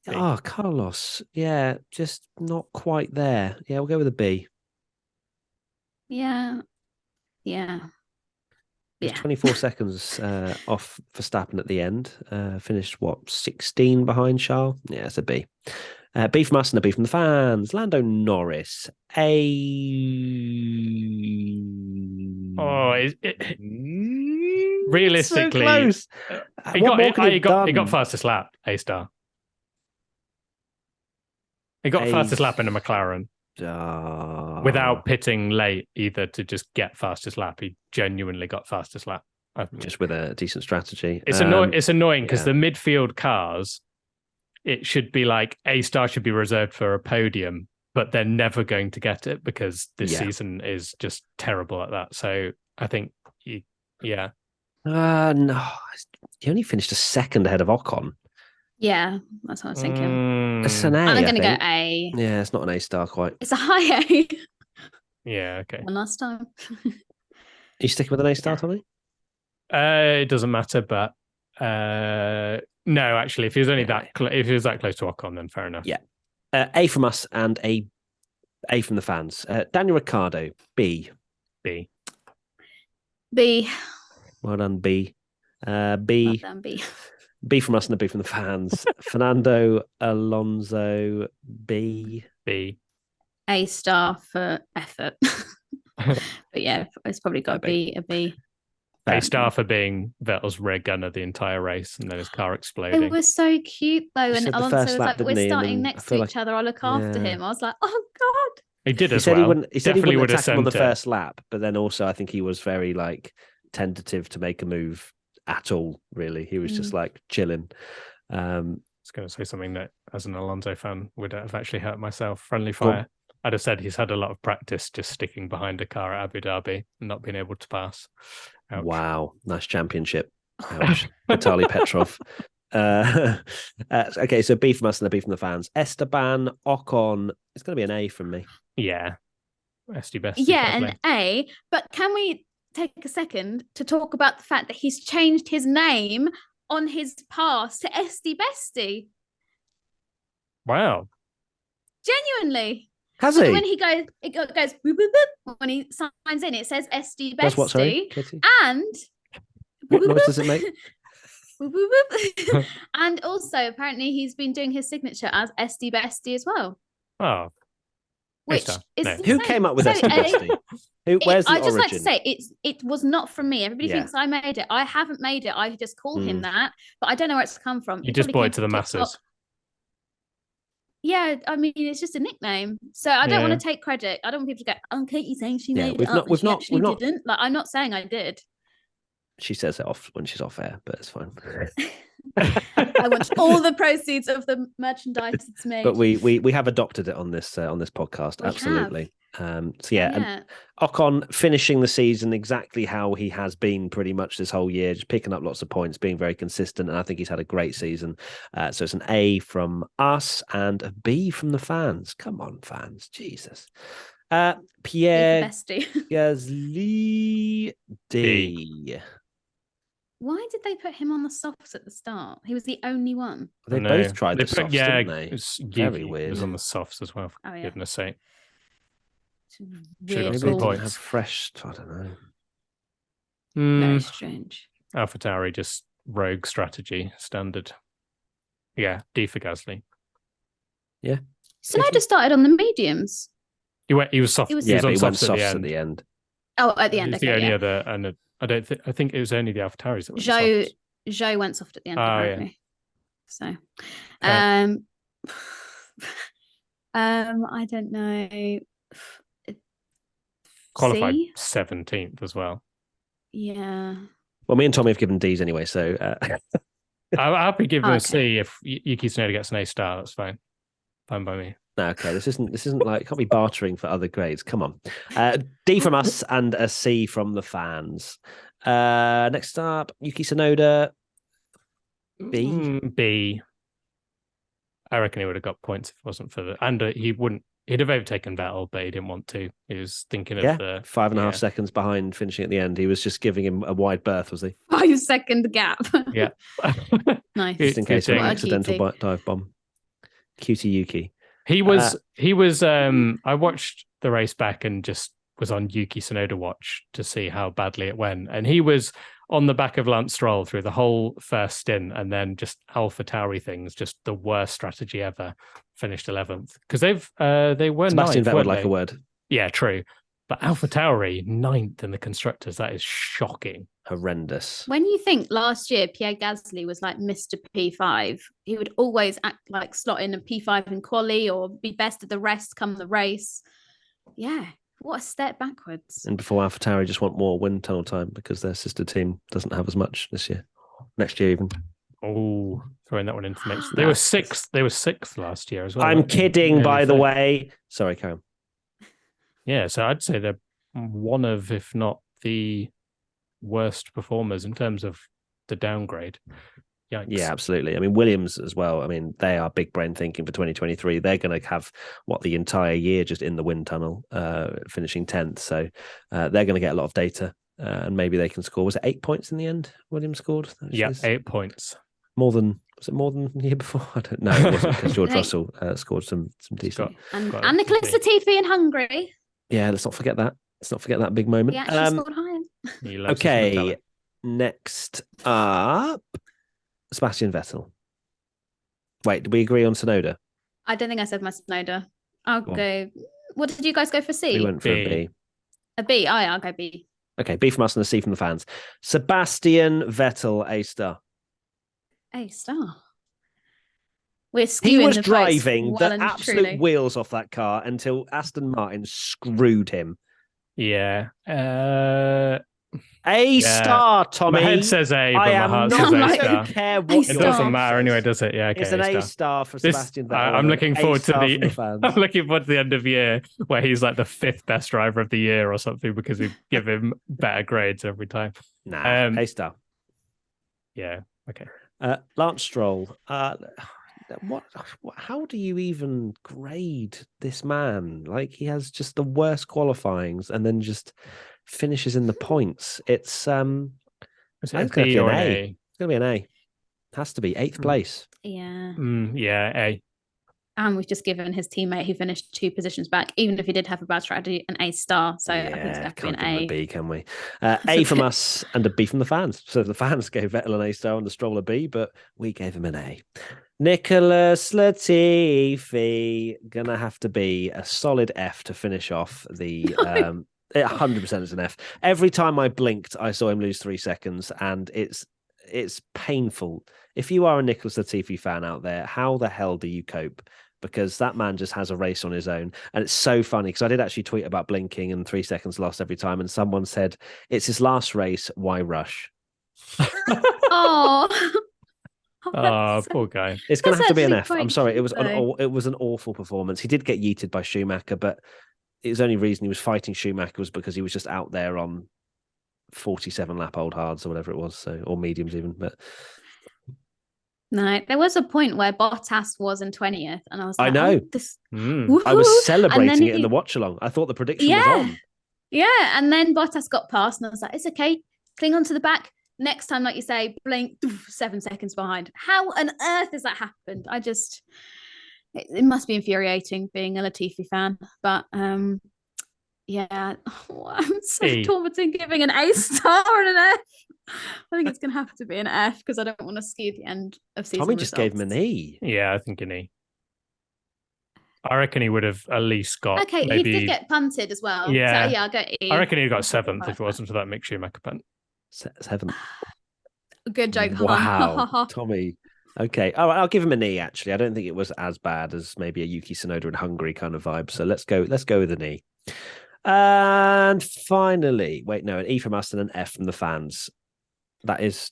B. Oh, Carlos. Yeah, just not quite there. Yeah, we'll go with a B. Yeah. He was Yeah. 24 seconds off Verstappen at the end. Finished, 16 behind Charles? Yeah, it's a B. B from us and a B from the fans. Lando Norris. A. Oh, realistically, so close. He What more could he have done? He got fastest lap, A star. He got fastest lap in a McLaren without pitting late either to just get fastest lap. He genuinely got fastest lap. Just with a decent strategy. It's annoying because the midfield cars, it should be like A star should be reserved for a podium, but they're never going to get it because this season is just terrible at that. So I think, no, he only finished a second ahead of Ocon. Yeah, that's what I was thinking. It's an A. I'm going to go A. Yeah, it's not an A star quite. It's a high A. Yeah, okay. One last time. Are you sticking with an A star, Tommy? It doesn't matter, but no, actually, if he was only if he was that close to Ocon, then fair enough. Yeah, A from us and A from the fans. Daniel Ricciardo, B. B. Well done, B. B. Well done, B. B from us and a B from the fans. Fernando Alonso, B. A star for effort. But yeah, it's probably got to be a B. A star for being Vettel's rear gunner the entire race and then his car exploding. It was so cute though, and Alonso was like, didn't "We're he? starting next to each other. I'll look after him." I was like, "Oh God!" He did He as said well. he said he wouldn't attack him on the centre. first lap, but then also I think he was very tentative to make a move at all. Really, he was just chilling. I was going to say something that, as an Alonso fan, would have actually hurt myself. Friendly fire. I'd have said he's had a lot of practice just sticking behind a car at Abu Dhabi and not being able to pass. Ouch. Wow, nice championship. Ouch. Vitaly Petrov. Okay, so B from us and a B from the fans. Esteban Ocon. It's going to be an A from me. Yeah. Best. Yeah, an A. But can we take a second to talk about the fact that he's changed his name on his pass to Esti Besti? Wow. Genuinely. Has so he? When he goes, it goes boop, boop, boop. When he signs in, it says Esti Does what, sorry, Besti. Kitty? And What noise does it make? boop, boop, boop. And also, apparently, he's been doing his signature as Esti Besti as well. Oh. Which is Who came up with Esti Besti? Where's the origin? I just like to say it was not from me. Everybody Yeah. thinks I made it. I haven't made it. I just call him that, but I don't know where it's come from. You just brought it to the TikTok. masses. Yeah, I mean it's just a nickname, so I don't want to take credit. I don't want people to go, "Oh, Katie's saying she made it up." We've not didn't. Like, I'm not saying I did. She says it off when she's off air, but it's fine. I want all the proceeds of the merchandise it's made. But we have adopted it on this podcast. Absolutely. And Ocon finishing the season exactly how he has been pretty much this whole year, just picking up lots of points, being very consistent, and I think he's had a great season. So it's an A from us and a B from the fans. Come on, fans, Jesus. Pierre Gasly, D. Why did they put him on the softs at the start? He was the only one. They both tried the softs, didn't they? It's very weird. It was on the softs as well, for goodness sake. Really Maybe they didn't have fresh, I don't know. Very strange. AlphaTauri, just rogue strategy, standard. Yeah, D for Gasly. Yeah. Sonoda started on the mediums. He was soft. He was on softs at the end. Oh, at the end. The only other, and I think it was only the AlphaTauris that went softs. Zhou went soft at the end, apparently. Yeah. So, I don't know. Qualified 17th as well. Yeah. Well, me and Tommy have given D's anyway, so I'll be giving a C if Yuki Tsunoda gets an A star. That's fine. Fine by me. Okay, this isn't like, can't be bartering for other grades. Come on. D from us and a C from the fans. Next up, Yuki Tsunoda. B. B. I reckon he would have got points if it wasn't for and he wouldn't He'd have overtaken Vettel, but he didn't want to. He was thinking of Yeah, the 5.5 seconds behind finishing at the end. He was just giving him a wide berth, was he? 5-second gap. Yeah. Nice. Just in case of an What a accidental cutie. dive bomb. Cutie Yuki. He was I watched the race back and just was on Yuki Tsunoda watch to see how badly it went. And he was on the back of Lance Stroll through the whole first stint, and then just AlphaTauri things, just the worst strategy ever. Finished 11th. Because they were Sebastian 9th, Vettel would weren't like they? a word. Yeah, true. But AlphaTauri 9th in the constructors, that is shocking. Horrendous. When you think last year Pierre Gasly was like Mr. P5, he would always act like slot in a P5 in quali or be best of the rest come the race. Yeah, what a step backwards. And before AlphaTauri just want more wind tunnel time because their sister team doesn't have as much this year. Next year even. Oh, throwing that one into the mix. They were sixth. They were sixth last year as well. I'm weren't they? kidding, Nearly by the fifth. way. Sorry, Karen. Yeah, so I'd say they're one of, if not the worst performers in terms of the downgrade. Yikes. Yeah, absolutely. I mean, Williams as well. I mean, they are big brain thinking for 2023. They're going to have the entire year just in the wind tunnel, finishing 10th. So they're going to get a lot of data, and maybe they can score. Was it 8 points in the end? Williams scored. Yeah, 8 points. Was it more than the year before? I don't know. It wasn't because George Hey. Russell scored some decent. And Got it. Nicholas Latifi in Hungary. Yeah, let's not forget that. Let's not forget that big moment. He actually scored higher. He loves his Okay, metallic. next up, Sebastian Vettel. Wait, did we agree on Tsunoda? I don't think I said my Snowder. I'll Go on. go. What did you guys go for? C? We went for a B. B. A B. Oh, yeah, I'll go B. Okay, B from us and a C from the fans. Sebastian Vettel, A star. A star. We're skewing He was the votes driving well the and absolute truly. wheels off that car until Aston Martin screwed him. Yeah. A star, Tommy. My head says A, but I my am heart not. says I A I star. don't care A what It star. your doesn't heart matter says. anyway, does it? Yeah, okay. It's an A star for This- Sebastian Vettel. I'm and looking an forward to A-star the- from I'm fans. looking forward to the end of the year where he's like the 5th best driver of the year or something because we give him better grades every time. Nah, A star. Yeah. Okay. Lance Stroll. What? How do you even grade this man? Like, he has just the worst qualifyings and then just finishes in the points. It's Is I it think a it's B gonna or be an an A? It's gonna be an A. Has to be 8th place. Yeah. Yeah, A. And we've just given his teammate who finished 2 positions back, even if he did have a bad strategy, an A star. So I think it's Yeah, going to be can't an give him A. a B, can we? A from us and a B from the fans. So the fans gave Vettel an A star and the Stroll a B, but we gave him an A. Nicholas Latifi gonna have to be a solid F to finish off the. 100% is an F. Every time I blinked, I saw him lose 3 seconds, and it's painful. If you are a Nicholas Latifi fan out there, how the hell do you cope? Because that man just has a race on his own. And it's so funny because I did actually tweet about blinking and 3 seconds lost every time. And someone said, it's his last race. Why rush? Oh. Oh, poor guy. It's going to That's have to be an actually F. quite I'm sorry. It cute, though. was an awful performance. He did get yeeted by Schumacher, but his only reason he was fighting Schumacher was because he was just out there on 47 lap old hards or whatever it was. So, or mediums even. But No, there was a point where Bottas was in 20th, and I was I like, know. oh, this. Mm. I was woohoo. And celebrating then it in the watch along. I thought the prediction Yeah. was on. Yeah, and then Bottas got past, and I was like, it's okay. Cling on to the back. Next time, like you say, blink, 7 seconds behind. How on earth has that happened? It must be infuriating being a Latifi fan. But yeah, I'm so E. torn between giving an A star and an F. I think it's going to have to be an F because I don't want to skew the end of season Tommy just gave him an results. E. Yeah, I think an E. I reckon he would have at least got Okay, maybe... he did get punted as well. Yeah. So yeah, I'll go E. I reckon he got Something 7th like if it wasn't for that Mick Schumacher punt. 7. Good joke. Wow, Tommy. Okay, all right, I'll give him an E. Actually, I don't think it was as bad as maybe a Yuki Tsunoda in Hungary kind of vibe. So let's go with an E. And finally, an E from us and an F from the fans. That's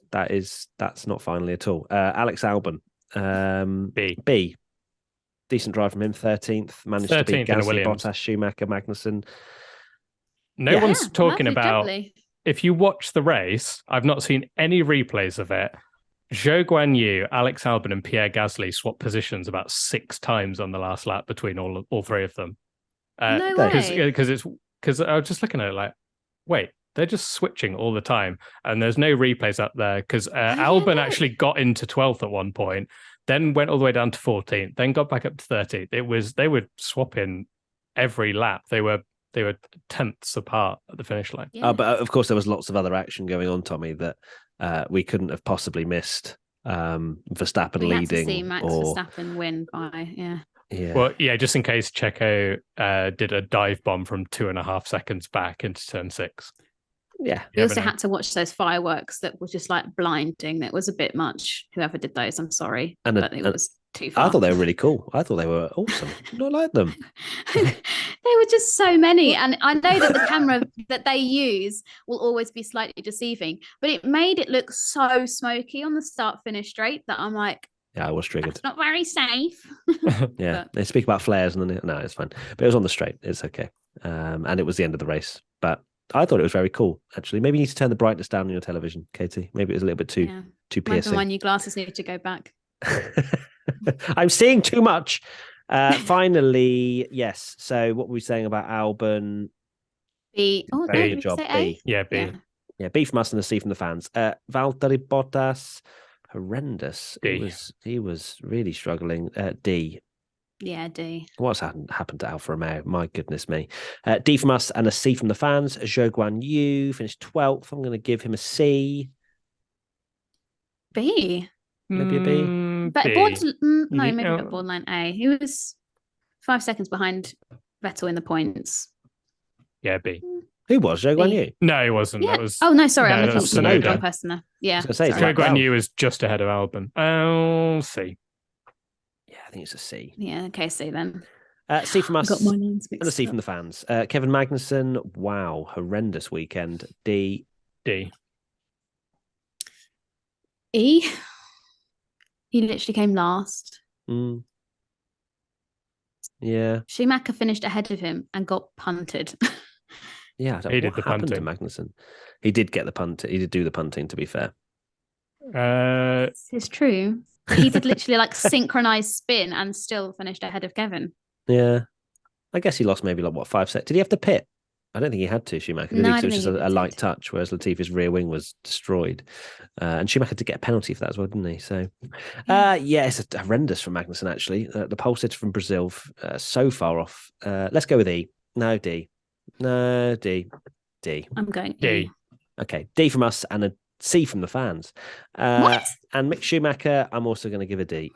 not finally at all. Alex Albon, B. Decent drive from him. 13th, managed to beat 13th in a Gasly, Williams. Bottas, Schumacher, Magnussen. No Yeah. one's talking lovely about... jubbly. If you watch the race, I've not seen any replays of it. Zhou Guanyu, Alex Albon, and Pierre Gasly swapped positions about 6 times on the last lap between all three of them. No Because way. because I was just looking at it like, wait, they're just switching all the time, and there's no replays up there because Albon no. actually got into 12th at one point, then went all the way down to 14th, then got back up to 30th. They were swapping every lap. They were tenths apart at the finish line. Yeah. But of course, there was lots of other action going on, Tommy, that we couldn't have possibly missed. Verstappen we had to leading, see Max or Verstappen win by yeah, Well, yeah, just in case Checo did a dive bomb from 2.5 seconds back into turn 6. yeah. We also had to watch those fireworks that were just like blinding. That was a bit much. Whoever did those, I'm sorry, but it was too far. I thought they were really cool. I thought they were awesome. I like them. They were just so many, and I know that the camera that they use will always be slightly deceiving, but it made it look so smoky on the start-finish straight that I'm like, Yeah, I was triggered. that's not very safe. Yeah, But- they speak about flares and then no, it's fine. But it was on the straight. It's okay. And it was the end of the race. But I thought it was very cool. Actually, maybe you need to turn the brightness down on your television, Katie. Maybe it was a little bit too Yeah. too Maybe piercing. my new glasses need to go back. I'm seeing too much. Finally, yes. So what were we saying about Albon? B. Oh, no, Very did we job, say B. A? Yeah, B. Yeah. Yeah, B from us and a C from the fans. Valtteri Bottas, horrendous. D. He was really struggling. D. Yeah, D. What's happened to Alfa Romeo? My goodness me. D from us and a C from the fans. Zhou Guanyu finished 12th. I'm going to give him a C. B. Maybe a B. But B. no, Yeah. maybe not borderline A. He was 5 seconds behind Vettel in the points. Yeah, B. Who was Zhou B. Guanyu? No, it wasn't. Yeah. That was Oh no, sorry, No, I'm that looking was at the Tsunoda. wrong person there. Yeah. I was gonna say, it's sorry. like- Zhou down. Guanyu was just ahead of Albon. Oh, C. Yeah, I think it's a C. Yeah, okay, C then. C from I us got my names and a mixed C up. from the fans. Kevin Magnussen, wow, horrendous weekend. D. D. E. He literally came last. Mm. Yeah, Schumacher finished ahead of him and got punted. yeah. I don't He know did what the happened to punting. Magnussen. He did get the punt. He did do the punting, to be fair. It's true. He did literally like synchronized spin and still finished ahead of Kevin. Yeah. I guess he lost maybe 5 seconds. Did he have to pit? I don't think he had to, Schumacher. Did No, he? I 'Cause don't it was think just he a light did. touch, whereas Latifi's rear wing was destroyed. And Schumacher did get a penalty for that as well, didn't he? So, yeah, it's horrendous from Magnussen, actually. The pole sitter from Brazil, so far off. Let's go with E. No, D. No, D. D. I'm going D. E. Okay, D from us and a C from the fans. What? And Mick Schumacher, I'm also going to give a D.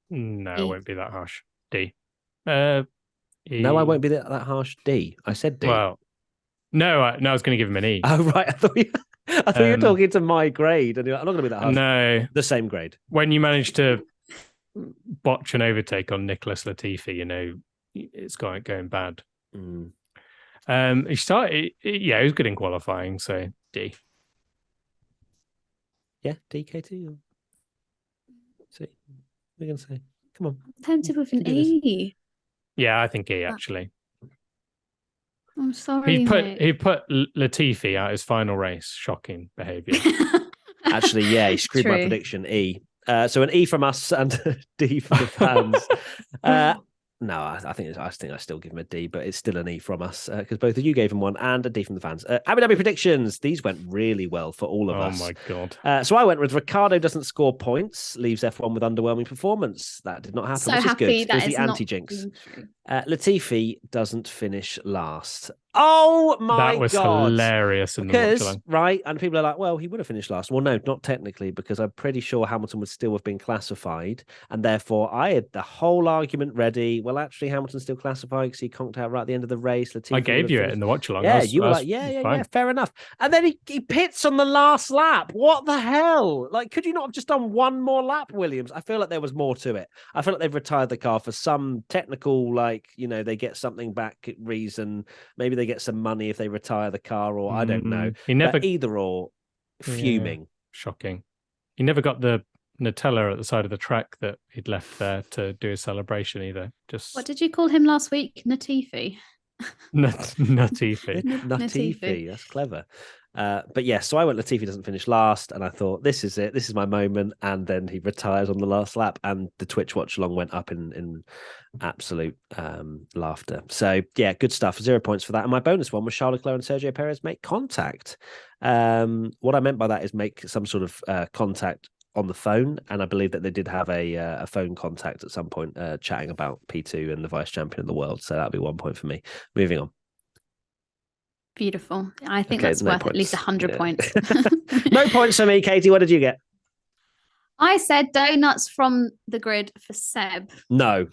No, E. it won't be that harsh. D. E. No, I won't be that harsh. D. I said D. Well, no, I was going to give him an E. Oh, right. I thought you were Um, talking to my grade. And you're like, I'm not going to be that harsh. No, The same grade. when you manage to botch an overtake on Nicholas Latifi, you know it's going bad. Mm. He started, yeah, he was good in qualifying, so D. Yeah, D, Katie. Or C. We're going to say, come on. Tempted with an do this. E. Yeah, I think E actually. I'm sorry. He Mick. put Latifi out his final race. Shocking behaviour. Actually, yeah, he screwed my True. prediction. E. So an E from us and a D for the fans. No, I think I still give him a D, but it's still an E from us because both of you gave him one and a D from the fans. Abu Dhabi predictions. These went really well for all of Oh us. my god. So I went with Ricardo doesn't score points, leaves F1 with underwhelming performance. That did not happen, So which is happy good. It that was is the not anti-jinx. being true. Latifi doesn't finish last. Oh my That was God. hilarious in the Because, watch-along. right, and people are like, well, he would have finished last. Well, no, not technically, because I'm pretty sure Hamilton would still have been classified. And therefore, I had the whole argument ready. Well, actually, Hamilton's still classified because he conked out right at the end of the race. Latifi I would gave have you it finished- in the watch-along. Yeah, That you were was like, yeah, fine. fair enough. And then he pits on the last lap. What the hell? Like, could you not have just done one more lap, Williams? I feel like there was more to it. I feel like they've retired the car for some technical, like, they get something back reason. Maybe they get some money if they retire the car, or I don't know. He never But either or, fuming. shocking. He never got the Nutella at the side of the track that he'd left there to do his celebration either. Just What did you call him last week? Natifi. Nuttifi. Natifi. Latifi. That's clever. But yes, so I went Latifi doesn't finish last, and I thought this is it, this is my moment. And then he retires on the last lap, and the Twitch watch along went up in absolute laughter. So yeah, good stuff. 0 points for that. And my bonus one was Charles Leclerc and Sergio Perez make contact. What I meant by that is make some sort of contact on the phone, and I believe that they did have a phone contact at some point, chatting about P2 and the vice champion of the world. So that'll be 1 point for me. Moving on. Beautiful. I think Okay, that's no worth at points. least 100 Yeah. points. No points for me, Katie. What did you get? I said donuts from the grid for Seb. No,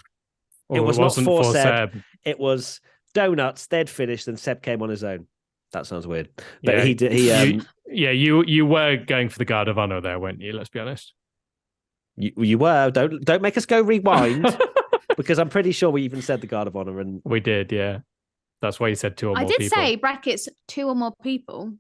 it was not wasn't for Seb. It was donuts. They'd finished, and Seb came on his own. That sounds weird, but Yeah, he did. you were going for the guard of honor there, weren't you? Let's be honest. You were. Don't make us go rewind, because I'm pretty sure we even said the guard of honor, and We did, yeah. That's why you said 2 or more I did people. say brackets 2 or more people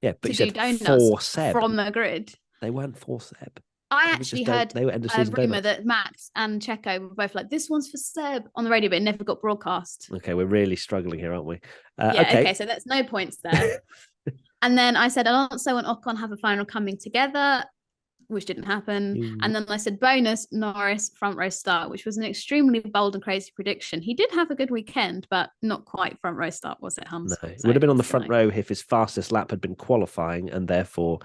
yeah, but to you do said donuts for Seb. from the grid. They weren't for Seb. I They were actually just don- heard they were end of a season rumor donuts. that Max and Checo were both like, this one's for Seb on the radio, but it never got broadcast. Okay, we're really struggling here, aren't we? Yeah, okay, so that's no points there. And then I said Alonso and Ocon have a final coming together, which didn't happen. And then I said bonus Norris front row start, which was an extremely bold and crazy prediction. He did have a good weekend, but not quite front row start, was it, Hans? No, it would have been on the front row if his fastest lap had been qualifying, and therefore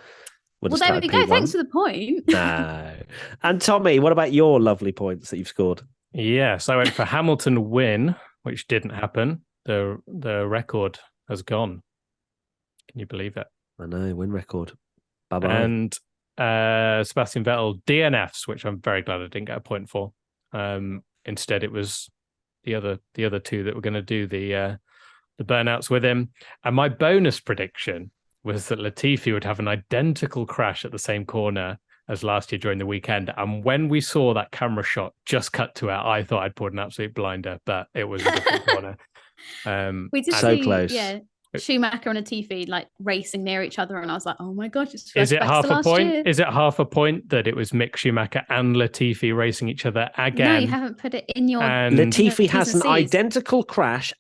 would have Well, there started we go. P1. Thanks for the point. No. And Tommy, what about your lovely points that you've scored? Yes, I went for Hamilton win, which didn't happen. The record has gone. Can you believe it? I know, win record. Bye-bye. And Sebastian Vettel DNFs, which I'm very glad I didn't get a point for. Instead, it was the other two that were going to do the burnouts with him. And my bonus prediction was that Latifi would have an identical crash at the same corner as last year during the weekend. And when we saw that camera shot just cut to it, I thought I'd put an absolute blinder, but it was a different corner. We did So see, close. yeah, Schumacher and Latifi like racing near each other, and I was like, oh my god, just Is it flashbacks half to a last point? year. Is it half a point that it was Mick Schumacher and Latifi racing each other again? No, you haven't put it in your. And Latifi has T's an and C's. identical crash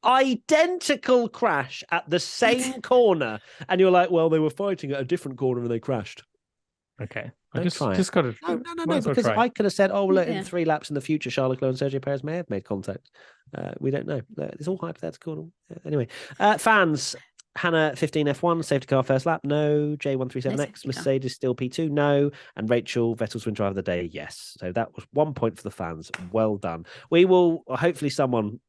at the same corner. And you're like, well, they were fighting at a different corner and they crashed. Okay, I Don't try it. just got to. No, because I could have said, oh, look, Yeah. in 3 laps in the future, Charles Leclerc and Sergio Perez may have made contact. We don't know. It's all hypothetical. Anyway, fans, Hannah 15 F1, safety car first lap, no. J137X, No safety car. Mercedes still P2, no. And Rachel, Vettel's win driver of the day, yes. So that was 1 point for the fans. Well done. We will, hopefully someone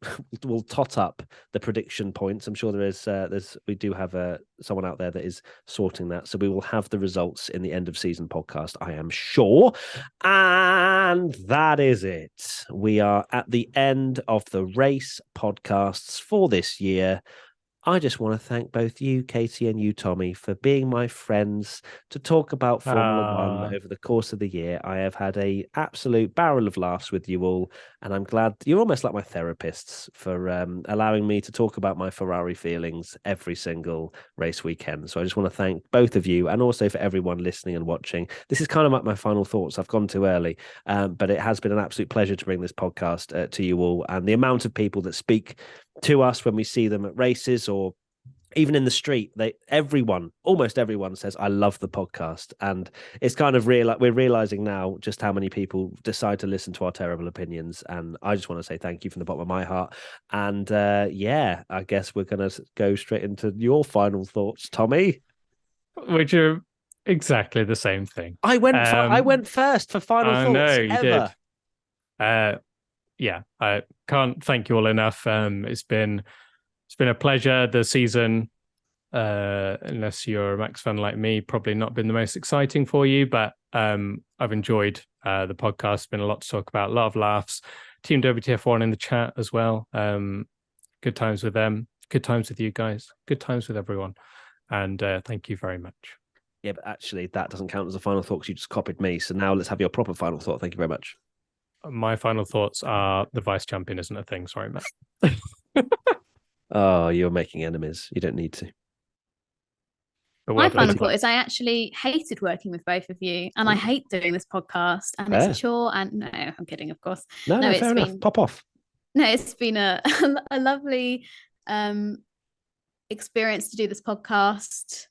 will tot up the prediction points. I'm sure we do have someone out there that is sorting that. So we will have the results in the end of season podcast, I am sure. And that is it. We are at the end of the race podcasts for this year. I just want to thank both you, Katie, and you, Tommy, for being my friends to talk about Formula One over the course of the year. I have had an absolute barrel of laughs with you all, and I'm glad you're almost like my therapists for allowing me to talk about my Ferrari feelings every single race weekend. So I just want to thank both of you, and also for everyone listening and watching. This is kind of like my final thoughts. I've gone too early, but it has been an absolute pleasure to bring this podcast to you all, and the amount of people that speak to us when we see them at races or even in the street, almost everyone says, I love the podcast. And it's kind of we're realizing now just how many people decide to listen to our terrible opinions. And I just want to say thank you from the bottom of my heart. And I guess we're going to go straight into your final thoughts, Tommy. Which are exactly the same thing. I went first for final thoughts. No, you ever. did. I can't thank you all enough. It's been a pleasure. The season, unless you're a Max fan like me, probably not been the most exciting for you, but I've enjoyed the podcast. It's been a lot to talk about, a lot of laughs. Team WTF1 in the chat as well. Good times with them. Good times with you guys. Good times with everyone. And thank you very much. Yeah, but actually that doesn't count as a final thought because you just copied me. So now let's have your proper final thought. Thank you very much. My final thoughts are the vice champion isn't a thing. Sorry, Matt. Oh, you're making enemies. You don't need to. But My well final done. thought is I actually hated working with both of you, and I hate doing this podcast, and it's Fair. a chore. And no, I'm kidding, of course. No, No, it's fair enough. been- Pop off. No, it's been a lovely experience to do this podcast.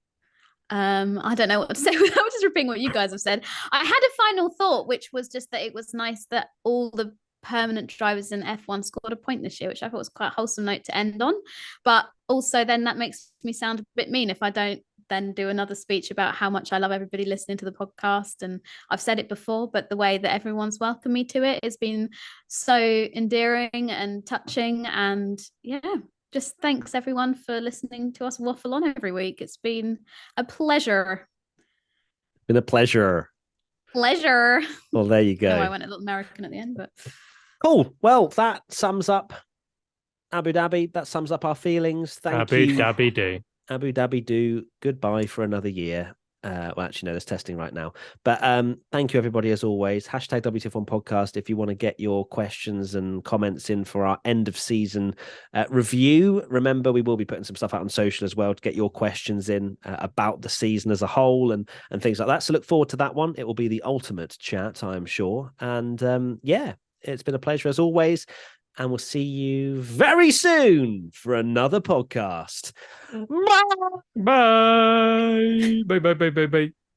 I don't know what to say without just repeating what you guys have said. I had a final thought, which was just that it was nice that all the permanent drivers in F1 scored a point this year, which I thought was quite a wholesome note to end on. But also then that makes me sound a bit mean if I don't then do another speech about how much I love everybody listening to the podcast. And I've said it before, but the way that everyone's welcomed me to it has been so endearing and touching. And yeah, just thanks everyone for listening to us waffle on every week. It's been a pleasure. Been a pleasure. Pleasure. Well, there you go. No, I went a little American at the end, but cool. Well, that sums up Abu Dhabi. That sums up our feelings. Thank you. Abu Dhabi do. Abu Dhabi do. Goodbye for another year. Well, actually, no, there's testing right now. But thank you, everybody, as always. Hashtag WTF1 podcast if you want to get your questions and comments in for our end of season review. Remember, we will be putting some stuff out on social as well to get your questions in about the season as a whole and things like that. So look forward to that one. It will be the ultimate chat, I'm sure. And yeah, it's been a pleasure as always. And we'll see you very soon for another podcast. Bye. Bye. Bye. Bye. Bye. Bye. Bye.